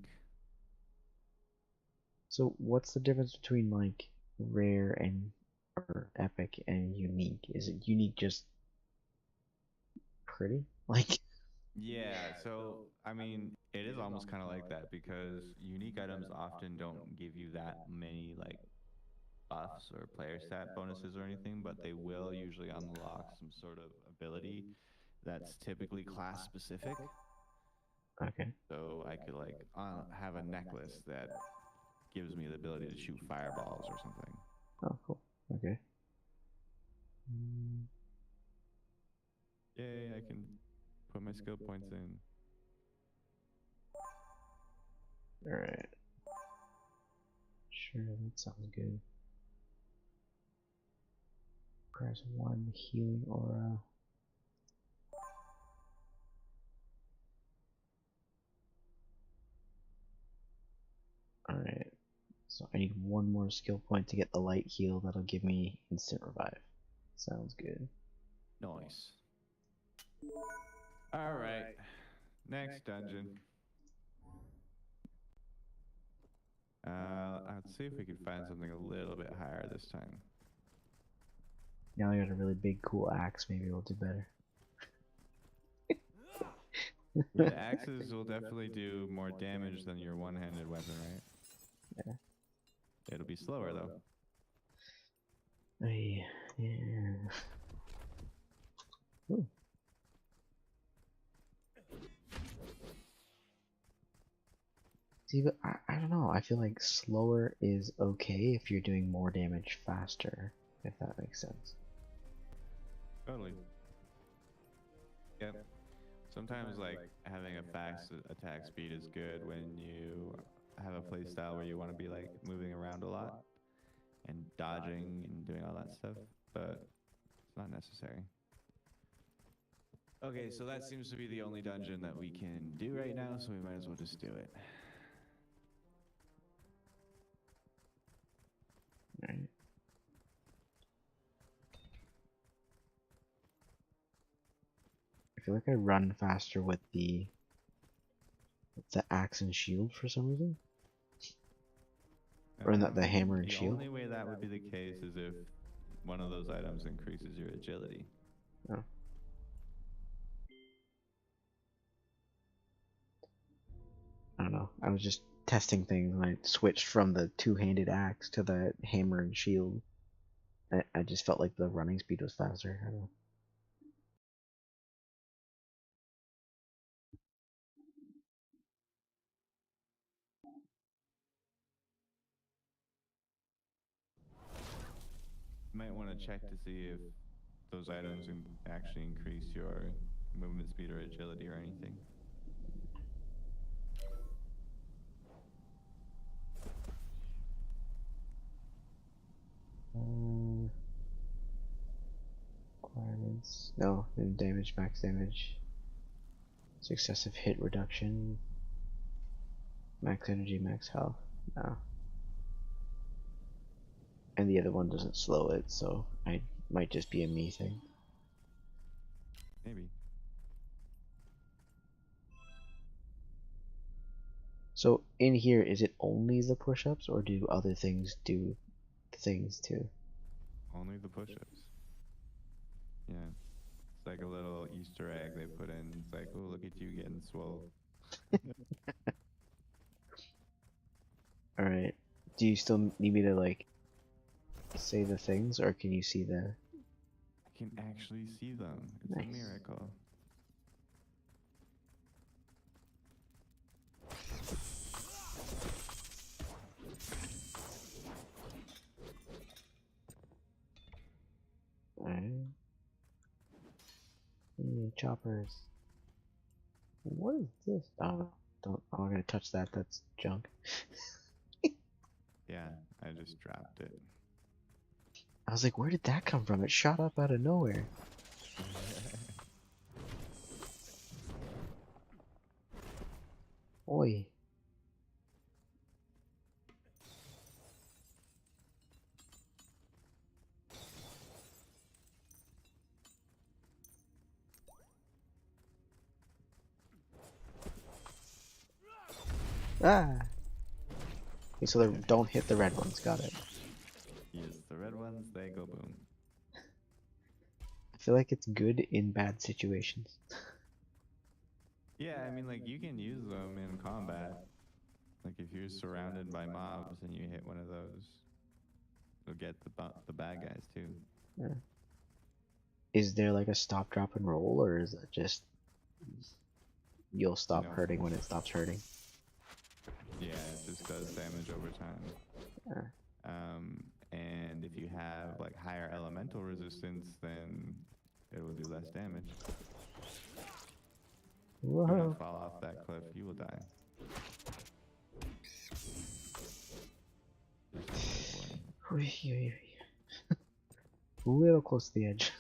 So what's the difference between like rare and or epic and unique? Is it unique just pretty? Like Yeah, so I mean, it is almost kind of like that because unique items often don't give you that many like buffs or player stat bonuses or anything, but they will usually unlock some sort of ability that's typically class specific. okay. So I could like have a necklace that gives me the ability to shoot fireballs or something. Oh, cool. Okay. Mm, Yay, I can put my skill points in. all right. Sure, that sounds good. Press one healing aura. All right. So I need one more skill point to get the light heal. That'll give me instant revive. Sounds good. Nice. All right, next dungeon. Let's see if we can find something a little bit higher this time. Now I got a really big cool axe. Maybe it'll do better. The axes will definitely do more damage than your one-handed weapon, right? Yeah. It'll be slower though. Yeah. Ooh. See, but I don't know. I feel like slower is okay if you're doing more damage faster, if that makes sense. Totally. Yep. Sometimes like having a fast attack speed is good when you have a play style where you want to be like moving around a lot and dodging and doing all that stuff, but it's not necessary. Okay, so that seems to be the only dungeon that we can do right now, so we might as well just do it. Right. I feel like I run faster with the axe and shield for some reason. Or not the hammer and The shield. only way that would be the case is if one of those items increases your agility. Oh. I don't know. I was just testing things and I switched from the two-handed axe to the hammer and shield. I just felt like the running speed was faster. I don't know. You might want to check to see if those items actually increase your movement speed or agility or anything. Requirements. No, damage, max damage. Successive hit reduction. Max energy, max health. No. And the other one doesn't slow it, so I might just be a me thing. Maybe. So in here, is it only the push-ups, or do other things do things too? Only the push-ups. Yeah. It's like a little Easter egg they put in. It's like, oh, look at you getting swole. All right. Do you still need me to like say the things, or can you see the? I can actually see them. It's a Nice. miracle. All right. Hey, choppers. What is this? Oh, don't. I'm not gonna touch that. That's junk. Yeah, I just dropped it. I was like, where did that come from? It shot up out of nowhere. Oi. Ah. Okay, so don't hit the red ones. Got it. Yes, the red ones, they go boom. I feel like it's good in bad situations. Yeah, I mean, like, you can use them in combat. Like, if you're surrounded by mobs and you hit one of those, you'll get the bad guys, too. Yeah. Is there like a stop, drop, and roll, or is it just you'll stop No. hurting when it stops hurting? Yeah, it just does damage over time. Yeah. And if you have, like, higher elemental resistance, then it will do less damage. You're Whoa. gonna fall off that cliff, you will die. A little close to the edge.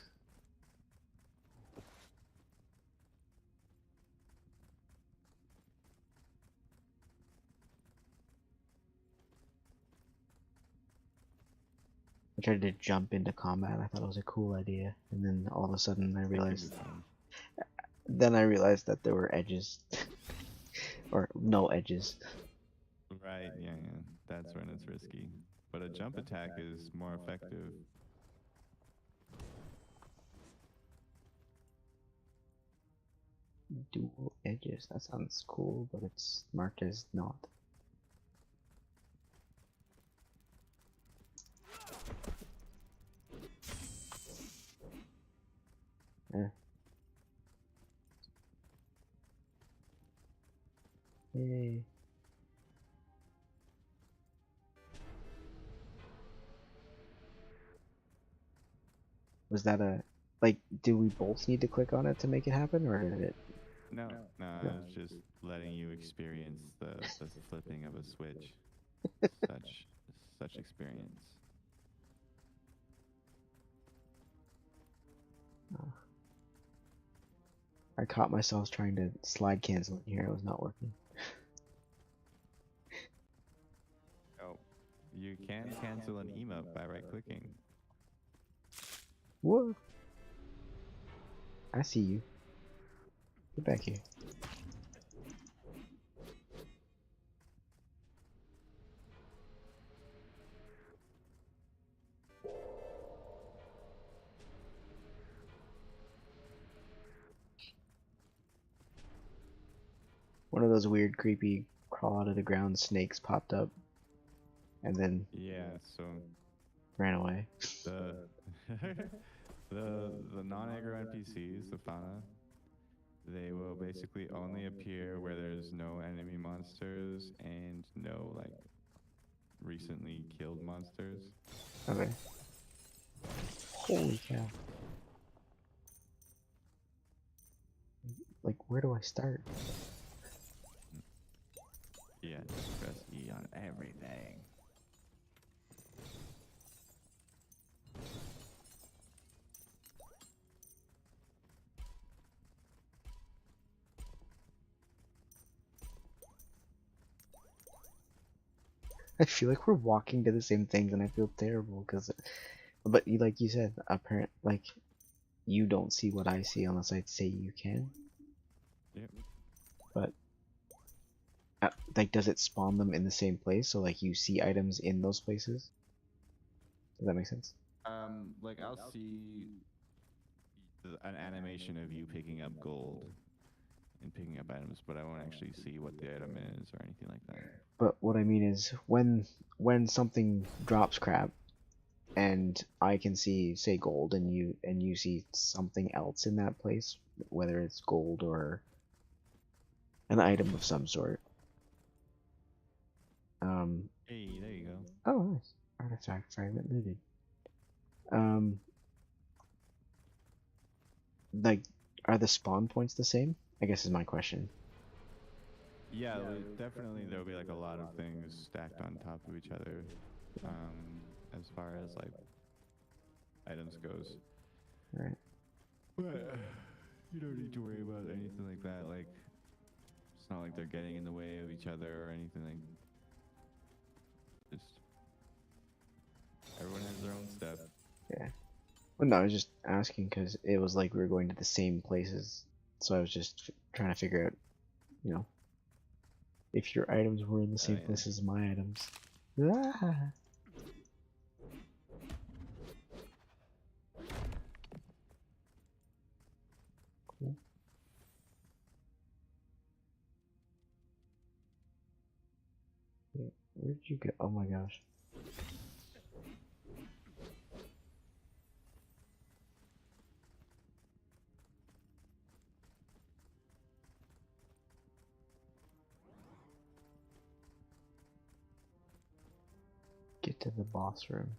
I tried to jump into combat. I thought it was a cool idea, and then all of a sudden I realized. Then I realized that there were edges, or no edges. Right, yeah, that's when it's risky. But a jump attack is more effective. Dual edges. That sounds cool, but it's marked as not. Yeah. Yay. Was that a like? Do we both need to click on it to make it happen, or did it? No, it's just letting you experience the flipping of a switch. Such experience. Oh. I caught myself trying to slide cancel in here. It was not working. Oh, you can cancel an emote by right-clicking. Whoa! I see you. Get back here. One of those weird, creepy, crawl out of the ground snakes popped up, and then Yeah, so ran away. the the non-aggro NPCs, the fauna, they will basically only appear where there's no enemy monsters and no like recently killed monsters. Okay. Holy cow. Like, where do I start? Yeah, just press E on everything. I feel like we're walking to the same things, and I feel terrible because, but you, like you said, apparent like you don't see what I see unless I say you can. Yep. But like, does it spawn them in the same place? So like you see items in those places? Does that make sense? Like I'll see an animation of you picking up gold and picking up items, but I won't actually see what the item is or anything like that. But what I mean is when something drops crap and I can see say gold and you see something else in that place, whether it's gold or an item of some sort. Hey, there you go. Oh, nice. Artifact fragment looted. Um, like, are the spawn points the same? I guess is my question. Yeah, definitely there'll be like a lot of things stacked on top of each other, as far as like items goes. Right. But you don't need to worry about anything like that. Like, it's not like they're getting in the way of each other or anything. Like, just everyone has their own stuff. Yeah. Well, no, I was just asking because it was like we were going to the same places, so I was just trying to figure out, you know, if your items were in the same Yeah. places as my items. Ah. Cool. Yeah, where did you go? Oh my gosh. Get to the boss room.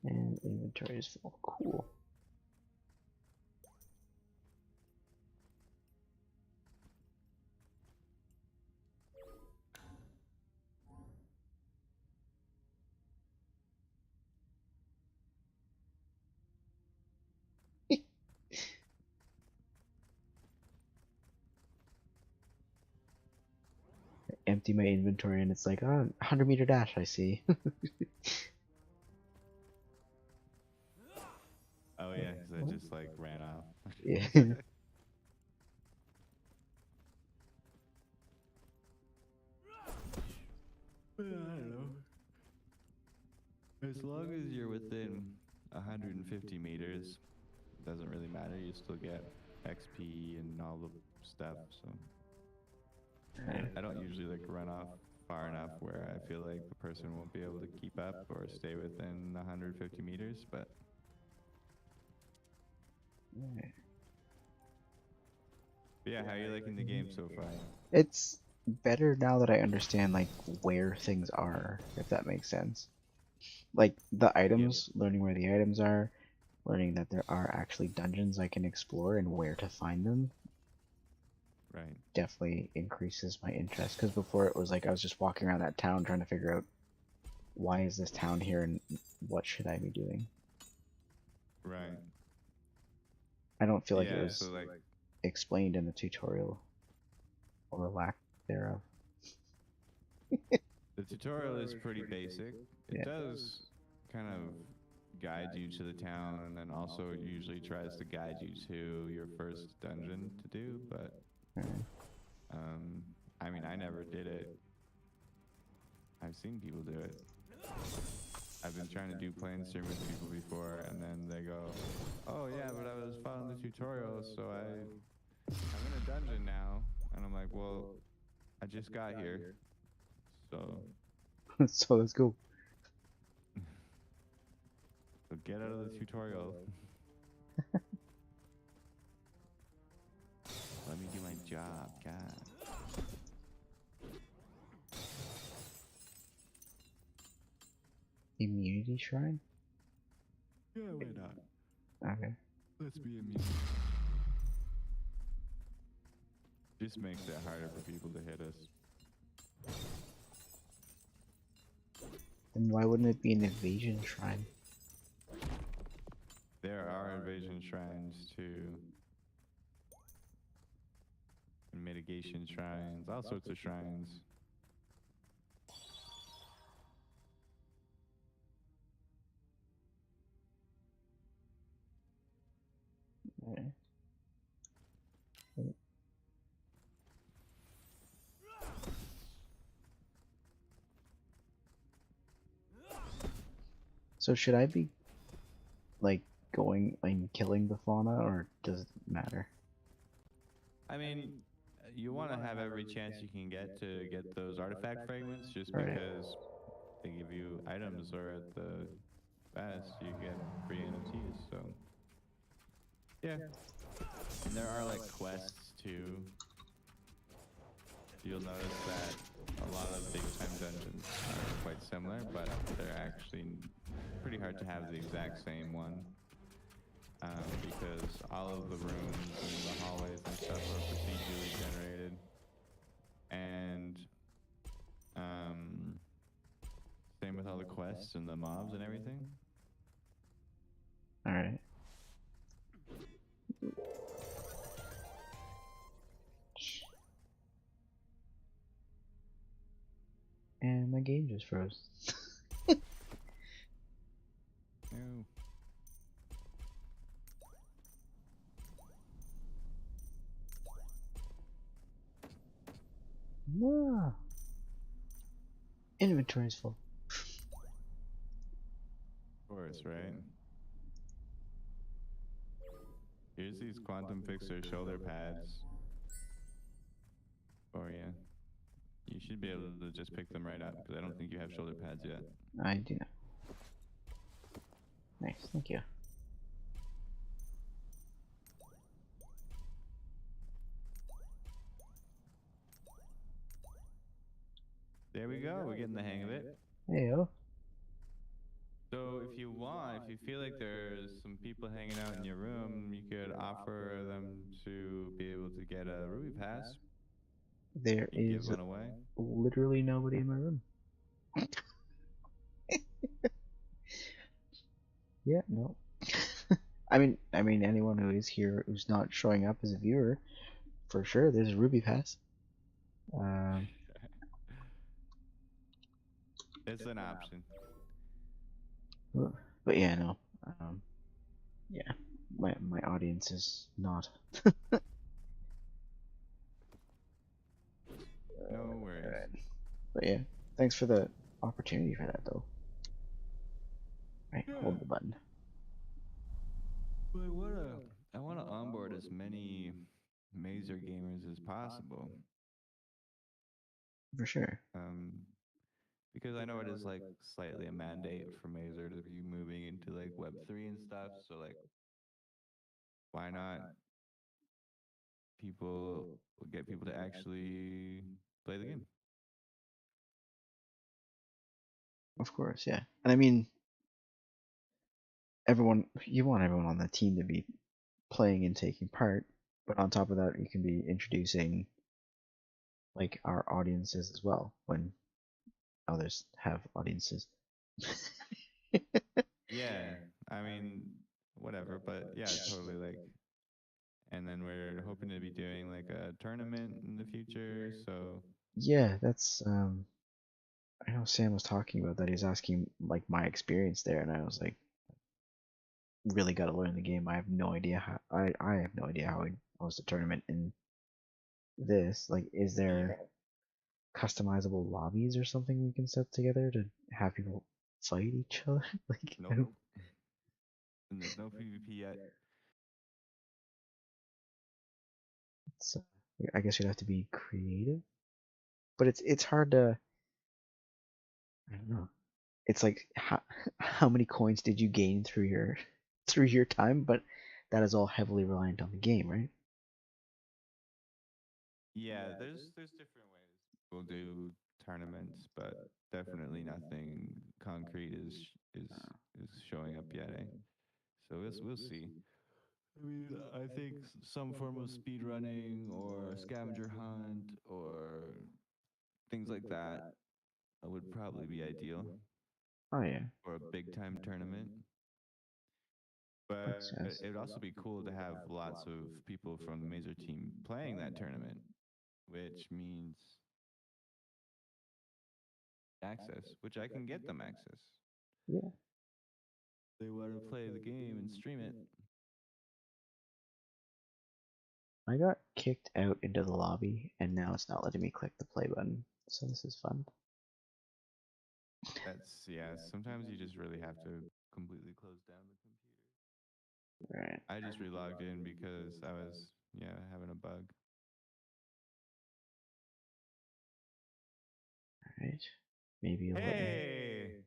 And inventory is full. Cool. Empty my inventory and it's like, oh, 100-meter dash, I see. Oh yeah, because I just like ran off. Yeah. I don't know. As long as you're within 150 meters, it doesn't really matter. You still get XP and all the stuff. So I don't usually like run off far enough where I feel like the person won't be able to keep up or stay within 150 meters. But yeah, how are you liking the game so far? It's better now that I understand like where things are, if that makes sense. Like the items, learning where the items are, learning that there are actually dungeons I can explore and where to find them. Right. Definitely increases my interest because before it was like I was just walking around that town trying to figure out why is this town here and what should I be doing. Right. I don't feel like it Yeah, was so like explained in the tutorial or lack thereof. the tutorial is pretty basic. It Yeah. does kind of guide you to the town and then also usually tries to guide you to your first dungeon to do, but I mean, I never did it. I've seen people do it. I've been trying to do planestorm with people before, and then they go, "Oh yeah, but I was following the tutorial, so I'm in a dungeon now." And I'm like, "Well, I just got here, so So let's go. so get out of the tutorial. Let me do my job, God." Immunity shrine? Yeah, why not? Okay. Let's be immune. Just makes it harder for people to hit us. Then why wouldn't it be an evasion shrine? There are invasion shrines too. And mitigation shrines, all sorts of shrines. So should I be like going and killing the fauna, or does it matter? I mean, you want to have every chance you can get to get those artifact fragments, just Right. because they give you items, or at the best you get free NFTs. So yeah, and there are like quests too. You'll notice that a lot of big time dungeons are quite similar, but they're actually pretty hard to have the exact same one. Because all of the rooms and the hallways and stuff are procedurally generated, and um, same with all the quests and the mobs and everything. All right. And my game just froze. No. No. Inventory's full. Of course, right? Here's these quantum fixer shoulder pads for you. You should be able to just pick them right up, because I don't think you have shoulder pads yet. I do not. Nice, thank you. There we go. We're getting the hang of it. Heyo. So if you want, if you feel like there's some people hanging out in your room, you could offer them to be able to get a Ruby Pass. There You give is one away. literally nobody in my room. Yeah, no. I mean, anyone who is here who's not showing up as a viewer, for sure. There's a Ruby Pass. It's an option. But yeah, no. Yeah, my audience is not. No worries. Alright. But yeah, thanks for the opportunity for that, though. Right, Yeah. hold the button. But I want to onboard as many Mazer gamers as possible. For sure. Because I know it is like slightly a mandate for Mazer to be moving into like Web3 and stuff. So like, why not get people to actually play the game? Of course, yeah. And I mean, you want everyone on the team to be playing and taking part, but on top of that, you can be introducing like our audiences as well when others have audiences. Yeah, I mean, whatever, but yeah, totally like. And then we're hoping to be doing like a tournament in the future. So Yeah, that's I know Sam was talking about that. He's asking like my experience there, and I was like, really got to learn the game. I have no idea how. I have no idea how I host a tournament in this. Like, is there customizable lobbies or something we can set together to have people fight each other? Like, I nope. don't. And there's no PvP yet. So I guess you'd have to be creative, but it's hard to. I don't know. It's like how many coins did you gain through your through your time? But that is all heavily reliant on the game, right? Yeah, there's different ways we'll do tournaments, but definitely nothing concrete is is showing up yet, eh? So we'll see. I mean, I think some form of speed running or scavenger hunt or things like that would probably be ideal Oh yeah, for a big time tournament. makes But sense. it would also be cool to have lots of people from the Mazer team playing that tournament, which means access, which I can get them access. Yeah. They want to play the game and stream it. I got kicked out into the lobby, and now it's not letting me click the play button. So this is fun. That's yeah. Sometimes you just really have to completely close down the computer. Right. I just relogged in because I was yeah having a bug. Right. Maybe you'll let me. Hey,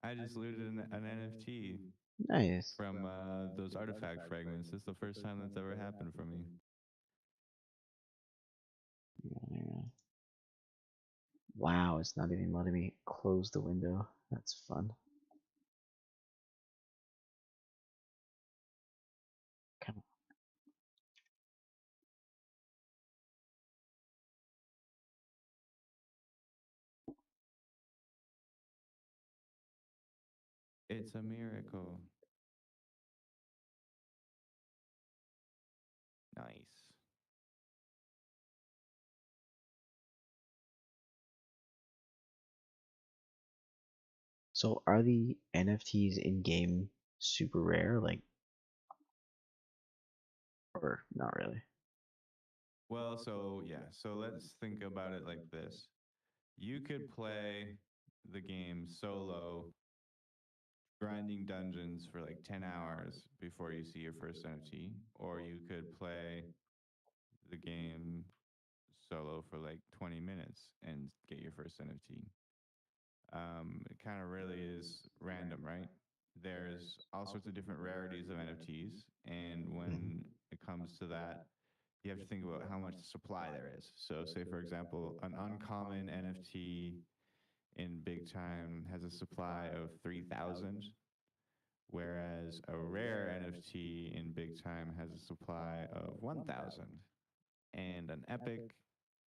I just looted an NFT Nice. from those artifact fragments. This is the first time that's ever happened for me. Yeah. Wow, it's not even letting me close the window. That's fun. Come on. It's a miracle. Nice. So are the NFTs in game super rare? Like, or not really? Well, so yeah, so let's think about it like this. You could play the game solo, grinding dungeons for like 10 hours before you see your first NFT, or you could play the game solo for like 20 minutes and get your first NFT. It kind of really is random, right? There's all sorts of different rarities of NFTs, and Mhm. when it comes to that, you have to think about how much supply there is. So, say for example, an uncommon NFT in big time has a supply of 3,000, whereas a rare NFT in big time has a supply of 1,000, and an epic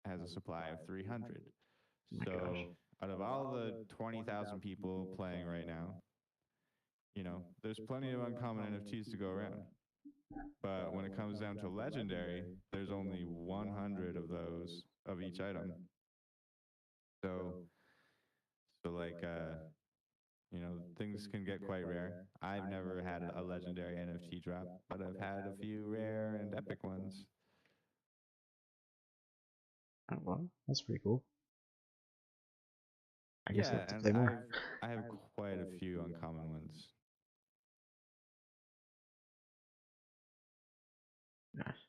has a supply of 300. Oh my gosh. So, out of all the 20,000 people playing right now, there's plenty of uncommon NFTs to go around. But when it comes down to legendary, there's only 100 of those of each item. So, so like, things can get quite rare. I've never had a legendary NFT drop, but I've had a few rare and epic ones. Oh, well, that's pretty cool. I guess I'll Yeah, have to and play more. I have quite a few uncommon ones. Gosh,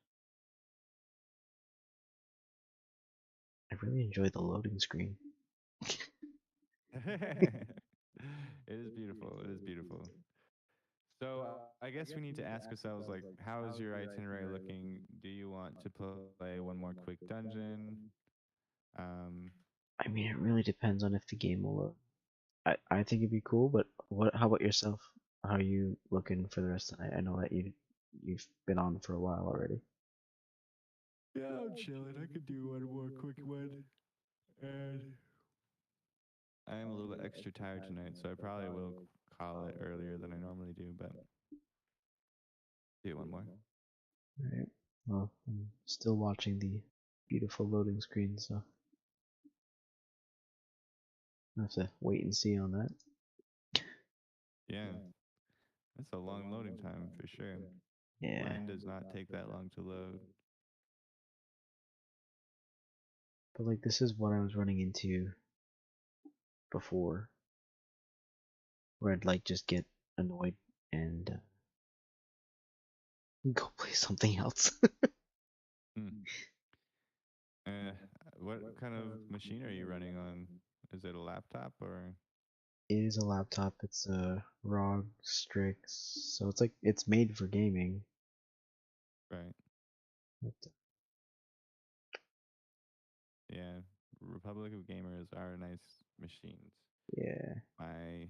I really enjoy the loading screen. It is beautiful. It is beautiful. So I guess we need to ask ourselves, like, how is your itinerary looking? Do you want to play one more quick dungeon? Um, I mean, it really depends on if the game will load. I think it'd be cool, but what? How about yourself? How are you looking for the rest of the night? I know that you've been on for a while already. yeah, I'm chilling. I could do one more quick one. And I am a little bit extra tired tonight, so I probably will call it earlier than I normally do, but do one more. Alright. Well, I'm still watching the beautiful loading screen, so I have to wait and see on that. Yeah, that's a long loading time for sure. Yeah, Mine does not take that long to load. but like this is what I was running into before, where I'd like just get annoyed and go play something else. Hmm. Uh, what kind of machine are you running on? Is it a laptop or It is a laptop. It's a ROG Strix, so it's like it's made for gaming. right? But, Yeah, Republic of Gamers are nice machines. yeah, My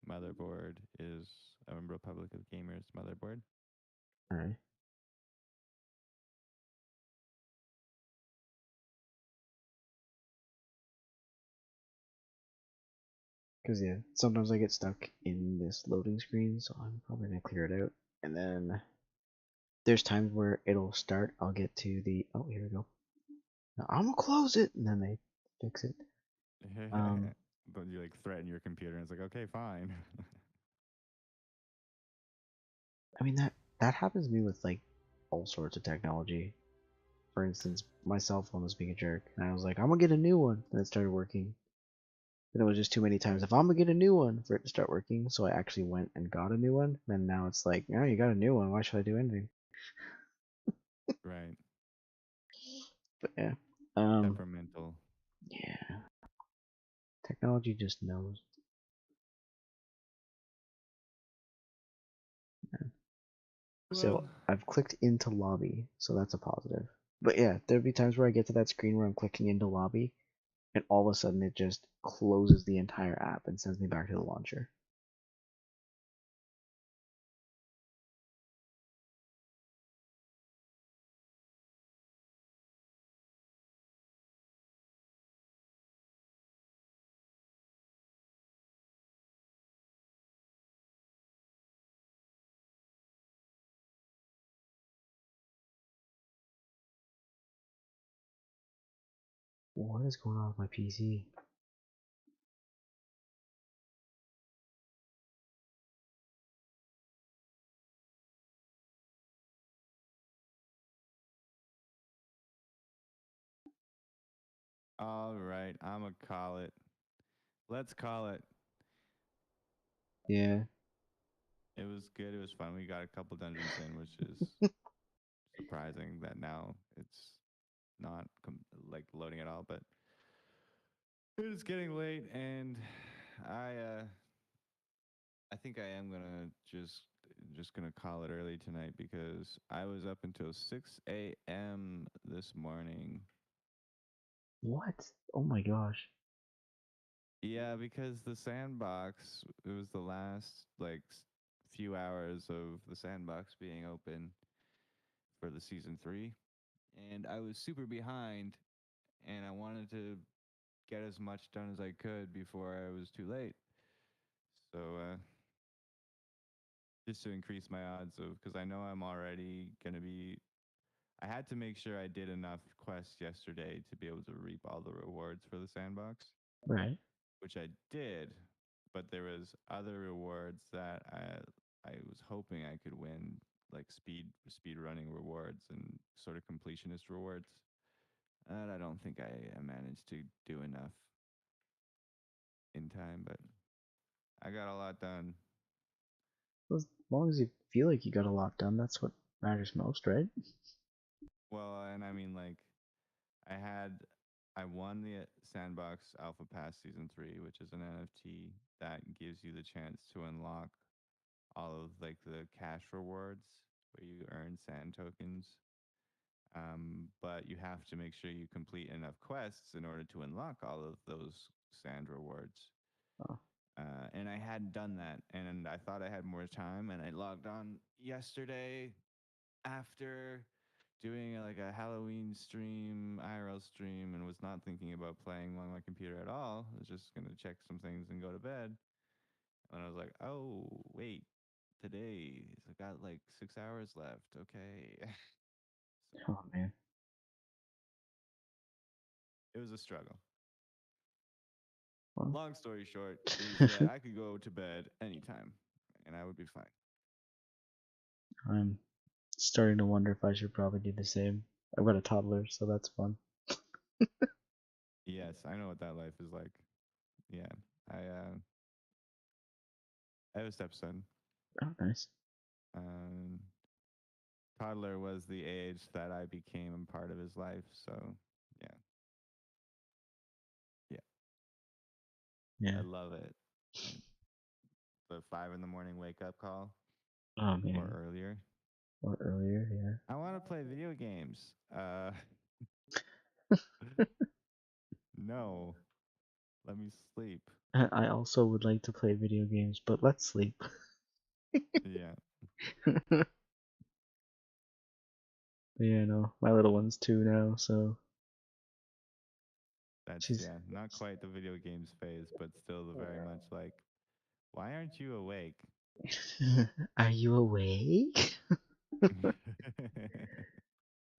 motherboard is a Republic of Gamers motherboard. all right. Because yeah, sometimes I get stuck in this loading screen, so I'm probably gonna clear it out. And then there's times where it'll start. I'll get to the here we go. Now, I'm gonna close it, and then they fix it. Um, But you like threaten your computer, and it's like, okay, fine. I mean that happens to me with like all sorts of technology. For instance, my cell phone was being a jerk, and I was like, I'm gonna get a new one, and it started working. Then it was just too many times. If I'm gonna get a new one for it to start working, so I actually went and got a new one. And now it's like, oh, you got a new one. Why should I do anything? Right. But yeah, Temperamental. yeah. Technology just knows. So Well, I've clicked into lobby, so that's a positive. But yeah, there'll be times where I get to that screen where I'm clicking into lobby, and all of a sudden it just closes the entire app and sends me back to the launcher. What is going on with my PC? all right. I'm going to call it. Let's call it. Yeah, It was good. It was fun. We got a couple dungeons in, which is surprising that now it's not like loading at all. But it is getting late, and I uh, I think I am gonna just gonna call it early tonight because I was up until 6 a.m. this morning. what? Oh my gosh. Yeah, because the sandbox, it was the last like few hours of the sandbox being open for the season 3, and I was super behind, and I wanted to get as much done as I could before I was too late. So just to increase my odds of, because I know I'm already gonna be. I had to make sure I did enough quests yesterday to be able to reap all the rewards for the sandbox, Right. which I did, but there was other rewards that I was hoping I could win, like speed running rewards and sort of completionist rewards. And I don't think I managed to do enough in time, but I got a lot done. As long as you feel like you got a lot done, that's what matters most, right? Well, and I mean, like, I had I won the Sandbox Alpha Pass Season 3, which is an NFT that gives you the chance to unlock all of like the cash rewards where you earn sand tokens. But you have to make sure you complete enough quests in order to unlock all of those sand rewards. Oh, And I hadn't done that, and I thought I had more time, and I logged on yesterday after doing like a Halloween stream, IRL stream, and was not thinking about playing on my computer at all. I was just gonna check some things and go to bed. And I was like, oh wait, today I got like 6 hours left. Okay, so oh man. it was a struggle. Well, Long story short is that I could go to bed anytime, and I would be fine. I'm starting to wonder if I should probably do the same. I've got a toddler, so that's fun. Yes, I know what that life is like. Yeah, I uh, I have a stepson. Oh, nice. Um, Toddler was the age that I became a part of his life. So yeah, yeah, I Yeah. love it. And the 5 in the morning wake up call Oh or man. earlier. Or earlier, yeah. I want to play video games. No, let me sleep. I also would like to play video games, but let's sleep. Yeah, Yeah, no, my little one's 2 now, so that's she's. yeah, not quite the video games phase, but still the very much like, why aren't you awake? Are you awake?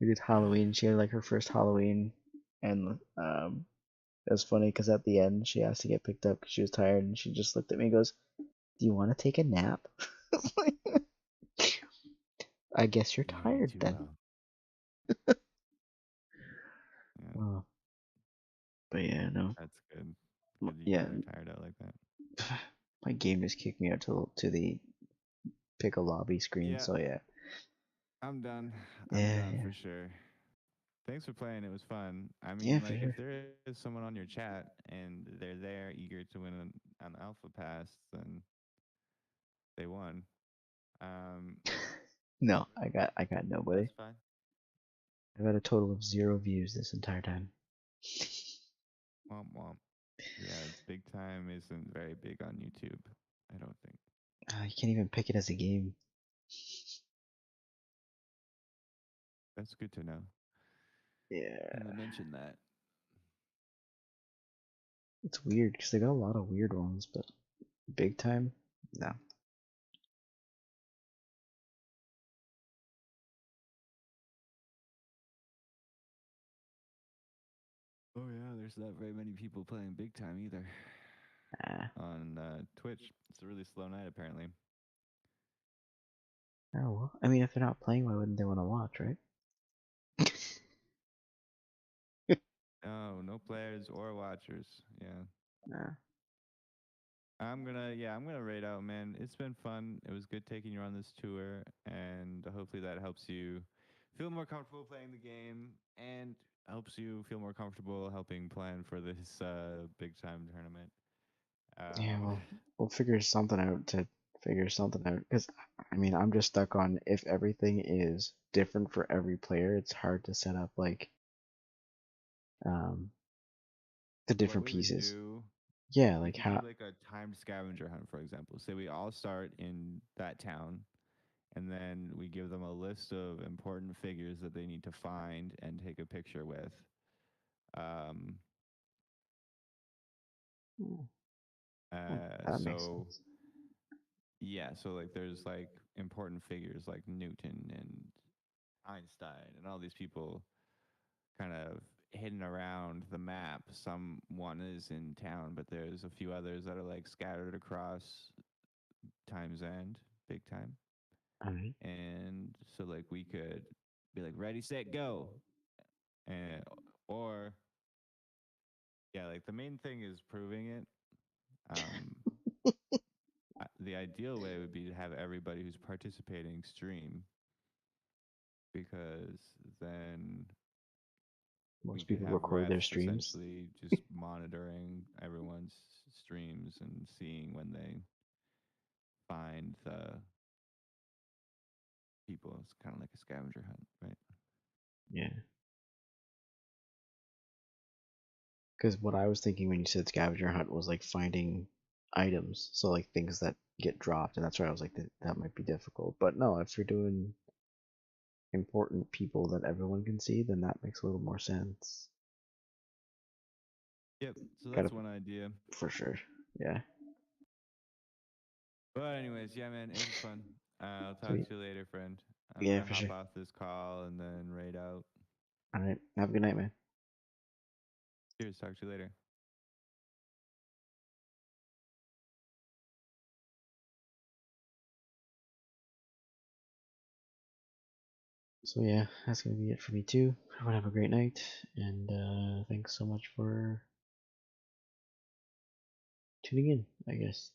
We did Halloween. She had like her first Halloween, and it was funny because at the end she asked to get picked up because she was tired, and she just looked at me and goes, "Do you want to take a nap?" I guess you're You know me tired too then. well. Yeah, Oh, but yeah, no. that's good. You Yeah, kind of tired out like that. my game just kicked me out to the pick a lobby screen. Yeah, So yeah, I'm done. I'm yeah, done yeah, for sure. Thanks for playing. It was fun. I yeah, mean, for like, if sure. there is someone on your chat and they're there eager to win an alpha pass, then they won. Um, No, I got nobody. that's fine. I've had a total of 0 views this entire time. Womp womp. Yeah, big time isn't very big on YouTube. I don't think. You can't even pick it as a game. That's good to know. Yeah, You mentioned that. it's weird because they got a lot of weird ones, but big time, no. Oh yeah, there's not very many people playing big time either Ah, on Twitch. It's a really slow night apparently. oh well. I mean, if they're not playing, why wouldn't they want to watch, right? Oh, no players or watchers. Yeah. Nah. I'm gonna raid out, man. It's been fun. It was good taking you on this tour, and hopefully that helps you feel more comfortable playing the game and helps you feel more comfortable helping plan for this big time tournament. Yeah, Um, well, we'll figure something out to figure something out. Because, I mean, I'm just stuck on if everything is different for every player, it's hard to set up, like, um, the what different we would pieces. do, Yeah, we like could do how. like a timed scavenger hunt, for example. Say we all start in that town, and then we give them a list of important figures that they need to find and take a picture with. Um, Hmm, well, that makes so sense. yeah, so like there's like important figures like Newton and Einstein and all these people kind of hidden around the map. Someone is in town, but there's a few others that are like scattered across Times End, big time. Alright. And so like we could be like ready, set, go. And or yeah, like the main thing is proving it. Um the ideal way would be to have everybody who's participating stream because then we Most could people have record their refs streams. essentially just monitoring everyone's streams and seeing when they find the people. It's kind of like a scavenger hunt, right? Yeah. Because what I was thinking when you said scavenger hunt was like finding items. So, like things that get dropped. And that's why I was like, that might be difficult. But no, if you're doing important people that everyone can see, then that makes a little more sense. Yep. So Gotta, that's one idea. for sure. Yeah. But anyways, yeah, man, it was fun. I'll talk Sweet. to you later, friend. I'm Yeah, gonna for hop sure. off this call and then raid out. All right. Have a good night, man. Cheers. Talk to you later. So yeah, that's gonna be it for me too. Everyone have a great night, and thanks so much for tuning in, I guess.